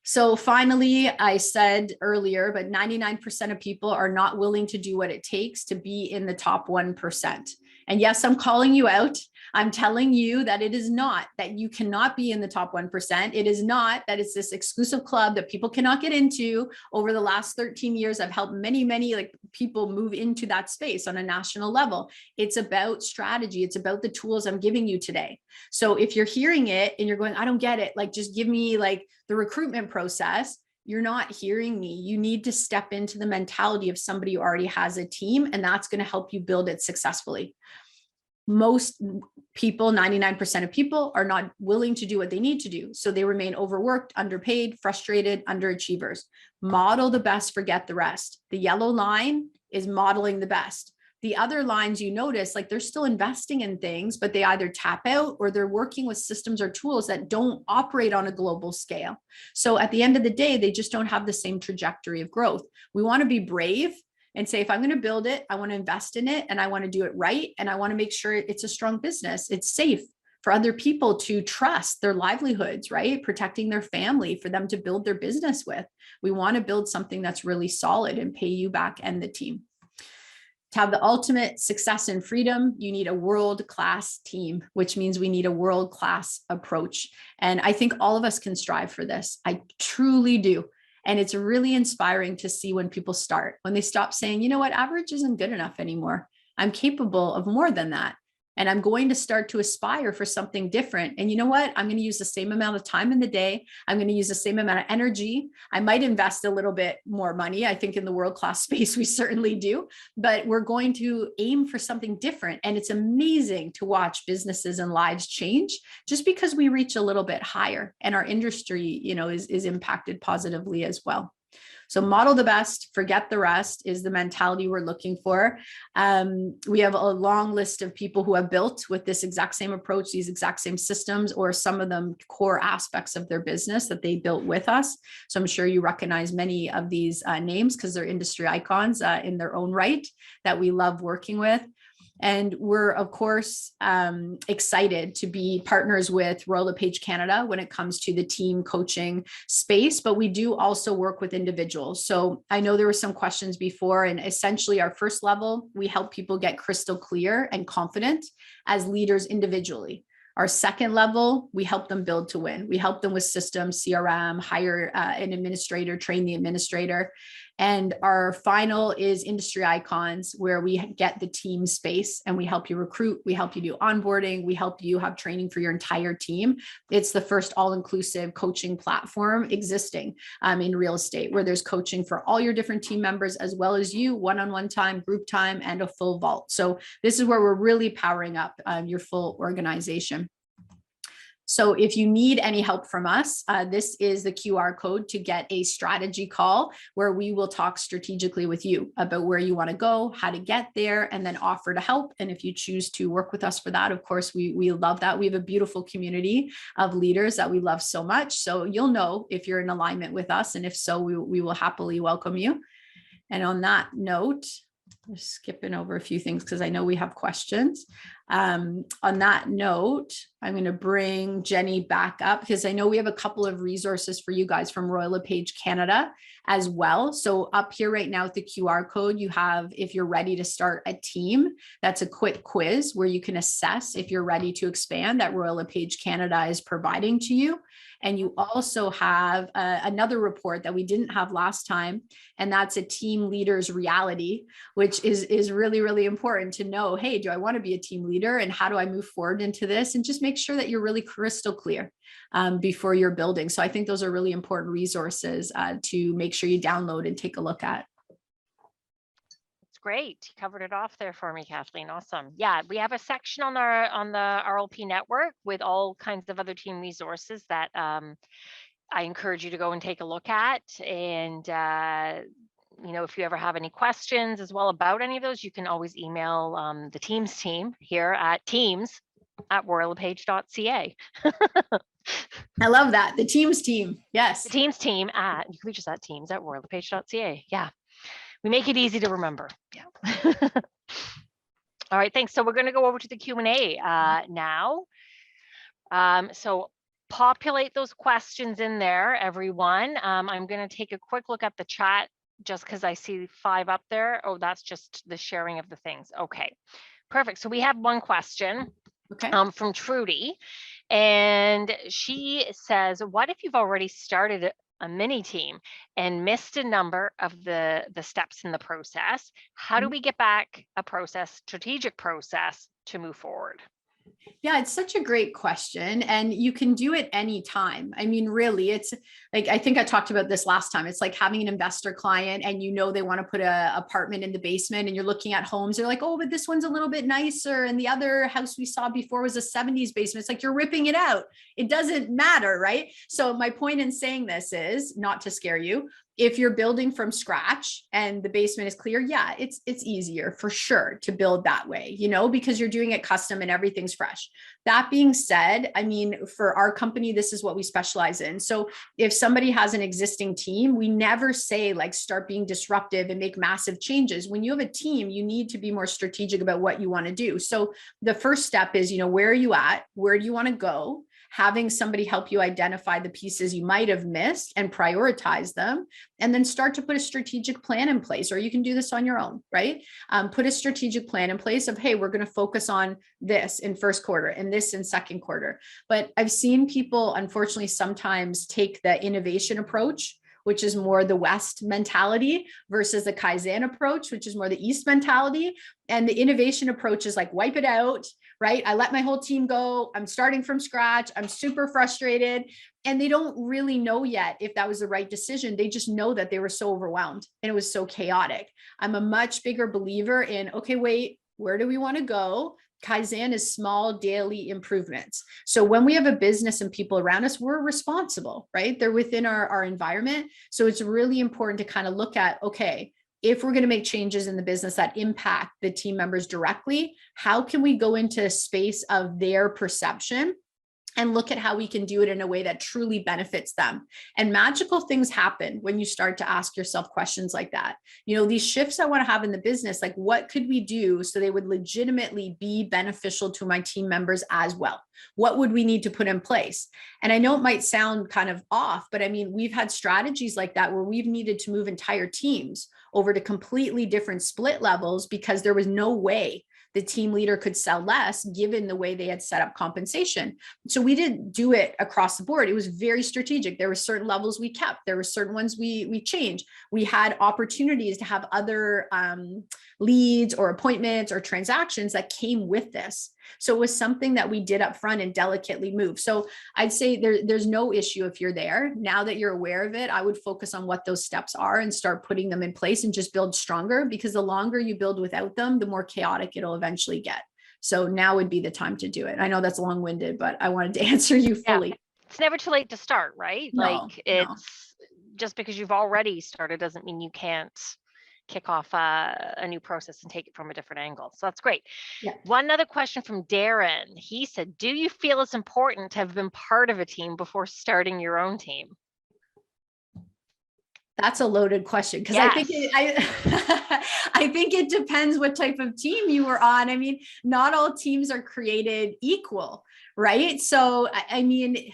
So finally, I said earlier, but 99% of people are not willing to do what it takes to be in the top 1%. And yes, I'm calling you out. I'm telling you that it is not that you cannot be in the top 1%. It is not that it's this exclusive club that people cannot get into. Over the last 13 years, I've helped many people move into that space on a national level. It's about strategy. It's about the tools I'm giving you today. So if you're hearing it and you're going, I don't get it, like, just give me like the recruitment process, you're not hearing me. You need to step into the mentality of somebody who already has a team, and that's going to help you build it successfully. Most people, 99% of people, are not willing to do what they need to do. So they remain overworked, underpaid, frustrated, underachievers. Model the best, forget the rest. The yellow line is modeling the best. The other lines, you notice, like, they're still investing in things, but they either tap out or they're working with systems or tools that don't operate on a global scale. So at the end of the day, they just don't have the same trajectory of growth. We want to be brave and say, if I'm going to build it, I want to invest in it, and I want to do it right. And I want to make sure it's a strong business. It's safe for other people to trust their livelihoods, right? Protecting their family, for them to build their business with. We want to build something that's really solid and pay you back and the team. To have the ultimate success and freedom, you need a world-class team, which means we need a world-class approach. And I think all of us can strive for this. I truly do. And it's really inspiring to see when people start, when they stop saying, you know what, average isn't good enough anymore. I'm capable of more than that. And I'm going to start to aspire for something different. And you know what? I'm going to use the same amount of time in the day. I'm going to use the same amount of energy. I might invest a little bit more money. I think in the world-class space, we certainly do, but we're going to aim for something different. And it's amazing to watch businesses and lives change just because we reach a little bit higher, and our industry, is impacted positively as well. So model the best, forget the rest is the mentality we're looking for. We have a long list of people who have built with this exact same approach, these exact same systems, or some of them core aspects of their business that they built with us. So I'm sure you recognize many of these names because they're industry icons in their own right that we love working with. And we're, of course, excited to be partners with Royal LePage Canada when it comes to the team coaching space, but we do also work with individuals. So I know there were some questions before, and essentially our first level, we help people get crystal clear and confident as leaders individually. Our second level, we help them build to win. We help them with systems, CRM, hire an administrator, train the administrator. And our final is industry icons, where we get the team space and we help you recruit, we help you do onboarding, we help you have training for your entire team. It's the first all-inclusive coaching platform existing in real estate, where there's coaching for all your different team members, as well as you, one-on-one time, group time, and a full vault. So this is where we're really powering up your full organization. So if you need any help from us, this is the QR code to get a strategy call, where we will talk strategically with you about where you want to go, how to get there, and then offer to help. And if you choose to work with us for that, of course, we love that. We have a beautiful community of leaders that we love so much. So you'll know if you're in alignment with us. And if so, we will happily welcome you. And on that note, we're skipping over a few things because I know we have questions. On that note, I'm going to bring Jenny back up, because I know we have a couple of resources for you guys from Royal LePage Canada as well. So up here right now with the QR code, you have, if you're ready to start a team, that's a quick quiz where you can assess if you're ready to expand, that Royal LePage Canada is providing to you. And you also have another report that we didn't have last time, and that's a team leader's reality, which is really, really important to know. Hey, do I want to be a team leader, and how do I move forward into this? And just make sure that you're really crystal clear before you're building. So I think those are really important resources to make sure you download and take a look at. Great. You covered it off there for me, Kathleen. Awesome. Yeah, we have a section on the RLP network with all kinds of other team resources that I encourage you to go and take a look at. And you know, if you ever have any questions as well about any of those, you can always email the Teams team here at teams@royallepage.ca. I love that. The Teams team. Yes. The Teams team you can reach us at teams@royallepage.ca. Yeah. We make it easy to remember. Yeah. All right, thanks. So we're going to go over to the Q&A now. So populate those questions in there, everyone. I'm going to take a quick look at the chat just because I see 5 up there. Oh, that's just the sharing of the things. Okay, perfect. So we have one question from Trudy, and she says, what if you've already started a mini team and missed a number of the steps in the process? How do we get back a strategic process to move forward? Yeah, it's such a great question, and you can do it anytime. I mean, really, it's like, I think I talked about this last time. It's like having an investor client and you know they want to put an apartment in the basement, and you're looking at homes. They're like, oh, but this one's a little bit nicer, and the other house we saw before was a 70s basement. It's like, you're ripping it out. It doesn't matter, right? So my point in saying this is not to scare you. If you're building from scratch and the basement is clear, yeah, it's easier for sure to build that way, you know, because you're doing it custom and everything's fresh. That being said, I mean, for our company, this is what we specialize in. So if somebody has an existing team, we never say like start being disruptive and make massive changes. When you have a team, you need to be more strategic about what you want to do. So the first step is, you know, where are you at? Where do you want to go? Having somebody help you identify the pieces you might have missed and prioritize them, and then start to put a strategic plan in place, or you can do this on your own, right? Put a strategic plan in place of, hey, we're going to focus on this in first quarter and this in second quarter. But I've seen people, unfortunately, sometimes take the innovation approach, which is more the West mentality, versus the Kaizen approach, which is more the East mentality. And the innovation approach is like, wipe it out, right? I let my whole team go. I'm starting from scratch. I'm super frustrated. And they don't really know yet if that was the right decision. They just know that they were so overwhelmed and it was so chaotic. I'm a much bigger believer in, okay, wait, where do we want to go? Kaizen is small daily improvements. So when we have a business and people around us, we're responsible, right? They're within our environment. So it's really important to kind of look at, okay, if we're going to make changes in the business that impact the team members directly, how can we go into a space of their perception and look at how we can do it in a way that truly benefits them. And magical things happen when you start to ask yourself questions like that. You know, these shifts I want to have in the business, like what could we do so they would legitimately be beneficial to my team members as well? What would we need to put in place? And I know it might sound kind of off, but I mean, we've had strategies like that where we've needed to move entire teams over to completely different split levels because there was no way the team leader could sell less given the way they had set up compensation. So we didn't do it across the board. It was very strategic. There were certain levels we kept. There were certain ones we changed. We had opportunities to have other leads or appointments or transactions that came with this. So it was something that we did up front and delicately moved. So I'd say there's no issue if you're there. Now that you're aware of it, I would focus on what those steps are and start putting them in place and just build stronger, because the longer you build without them, the more chaotic it'll eventually get. So now would be the time to do it. I know that's long-winded, but I wanted to answer you fully. Yeah. It's never too late to start, right? No, It's just because you've already started doesn't mean you can't kick off a new process and take it from a different angle. So that's great. Yeah. One other question from Darren. He said, do you feel it's important to have been part of a team before starting your own team? That's a loaded question, because yes. I think it depends what type of team you were on. I mean, not all teams are created equal, right? So I mean,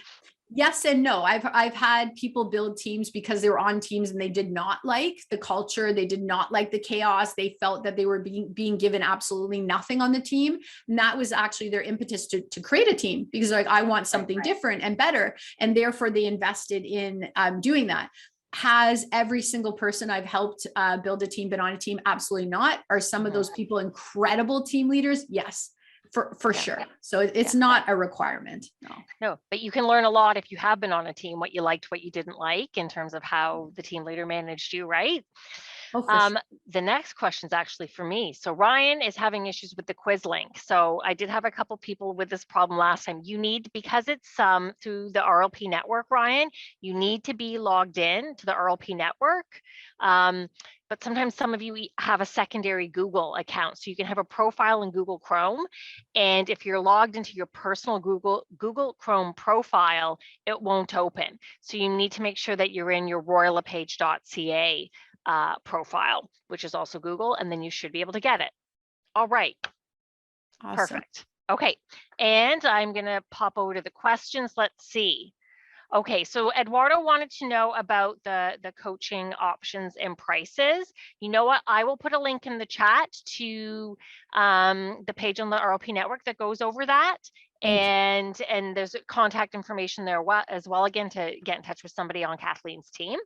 yes and no. I've had people build teams because they were on teams and they did not like the culture. They did not like the chaos. They felt that they were being given absolutely nothing on the team. And that was actually their impetus to create a team, because like, I want something different and better. And therefore they invested in doing that. Has every single person I've helped build a team been on a team? Absolutely not. Are some of those people incredible team leaders? Yes, for sure. So it's not a requirement. No, but you can learn a lot if you have been on a team, what you liked, what you didn't like in terms of how the team leader managed you, right? Oh, sure. The next question is actually for me. So Ryan is having issues with the quiz link. So I did have a couple people with this problem last time. You need, because it's through the RLP network, Ryan, you need to be logged in to the RLP network. But sometimes some of you have a secondary Google account. So you can have a profile in Google Chrome. And if you're logged into your personal Google Chrome profile, it won't open. So you need to make sure that you're in your royallepage.ca profile, which is also Google, and then you should be able to get it. All right. Awesome. Perfect. Okay. And I'm going to pop over to the questions. Let's see. Okay, so Eduardo wanted to know about the coaching options and prices. You know what? I will put a link in the chat to the page on the RLP network that goes over that. And there's contact information there as well, again, to get in touch with somebody on Kathleen's team.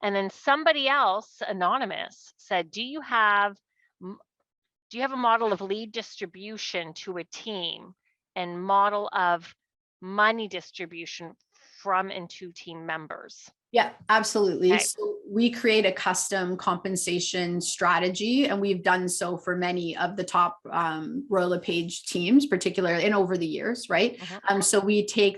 And then somebody else, anonymous, said, do you have a model of lead distribution to a team and model of money distribution from and to team members? Yeah, absolutely. Okay. So we create a custom compensation strategy, and we've done so for many of the top Royal LePage teams, particularly and over the years, right? So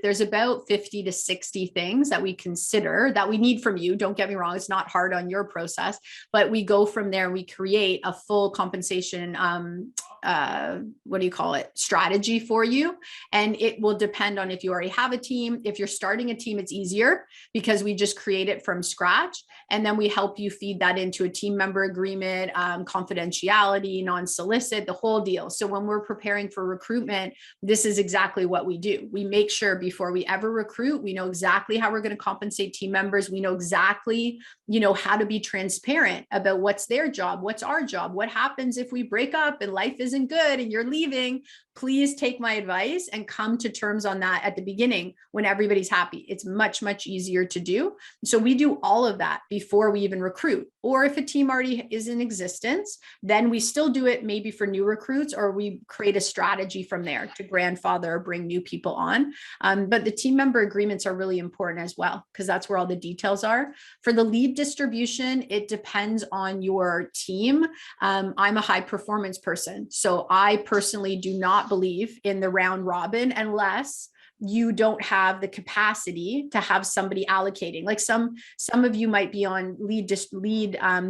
there's about 50 to 60 things that we consider that we need from you. Don't get me wrong, it's not hard on your process, but we go from there and we create a full compensation strategy for you. And it will depend on if you already have a team. If you're starting a team, it's easier because we just create it from scratch. And then we help you feed that into a team member agreement, confidentiality, non-solicit, the whole deal. So when we're preparing for recruitment, this is exactly what we do. We make sure before we ever recruit, we know exactly how we're going to compensate team members. We know exactly, how to be transparent about what's their job, what's our job, what happens if we break up and life isn't good and you're leaving. Please take my advice and come to terms on that at the beginning when everybody's happy. It's much, much easier to do. So we do all of that before we even recruit. Or if a team already is in existence, then we still do it maybe for new recruits, or we create a strategy from there to grandfather or bring new people on. But the team member agreements are really important as well, because that's where all the details are. For the lead distribution, it depends on your team. I'm a high performance person, so I personally do not believe in the round robin unless you don't have the capacity to have somebody allocating. Like some of you might be on lead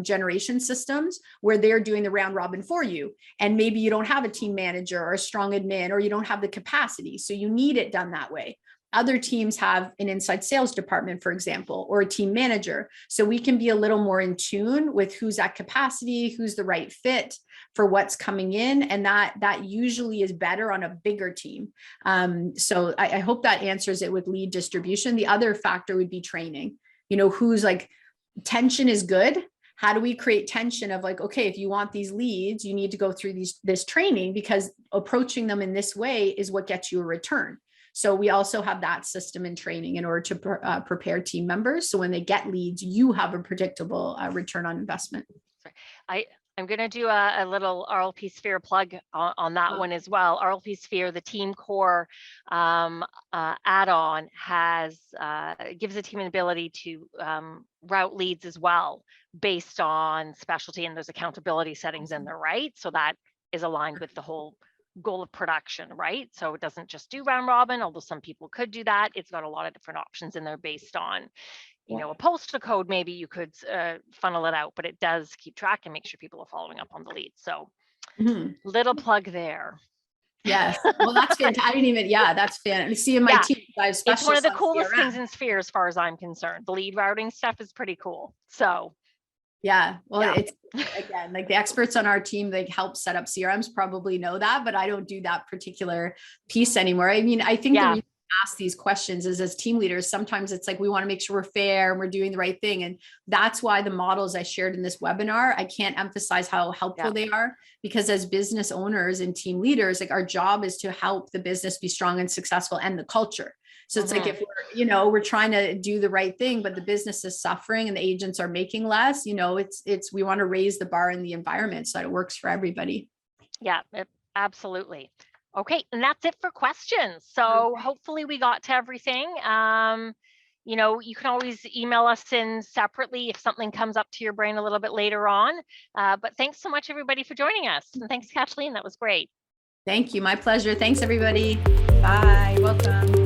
generation systems where they're doing the round robin for you. And maybe you don't have a team manager or a strong admin, or you don't have the capacity. So you need it done that way. Other teams have an inside sales department, for example, or a team manager. So we can be a little more in tune with who's at capacity, who's the right fit for what's coming in. And that usually is better on a bigger team. So I hope that answers it with lead distribution. The other factor would be training, who's like, tension is good. How do we create tension of like, okay, if you want these leads, you need to go through this training, because approaching them in this way is what gets you a return. So we also have that system in training in order to prepare team members. So when they get leads, you have a predictable return on investment. I'm going to do a little RLP Sphere plug on that one as well. RLP Sphere, the Team Core add-on, gives the team an ability to route leads as well based on specialty, and there's accountability settings in there, right? So that is aligned with the whole goal of production, right? So it doesn't just do round robin, although some people could do that. It's got a lot of different options in there based on, a postal code. Maybe you could funnel it out, but it does keep track and make sure people are following up on the leads. So little plug there. Yes. Well, that's fantastic. I didn't even, that's fantastic. See, in my team, I have it's one of the on coolest CRM. things in Sphere as far as I'm concerned. The lead routing stuff is pretty cool. So yeah, well, it's again, like the experts on our team, they help set up CRMs probably know that, but I don't do that particular piece anymore. I mean, I think the reason I ask these questions is, as team leaders, sometimes it's like we want to make sure we're fair and we're doing the right thing. And that's why the models I shared in this webinar, I can't emphasize how helpful they are, because as business owners and team leaders, like our job is to help the business be strong and successful, and the culture. So it's like, if we're, we're trying to do the right thing, but the business is suffering and the agents are making less, we want to raise the bar in the environment so that it works for everybody. Yeah, absolutely. Okay. And that's it for questions. So hopefully we got to everything. You can always email us in separately if something comes up to your brain a little bit later on. But thanks so much, everybody, for joining us. And thanks, Kathleen. That was great. Thank you. My pleasure. Thanks, everybody. Bye. Welcome.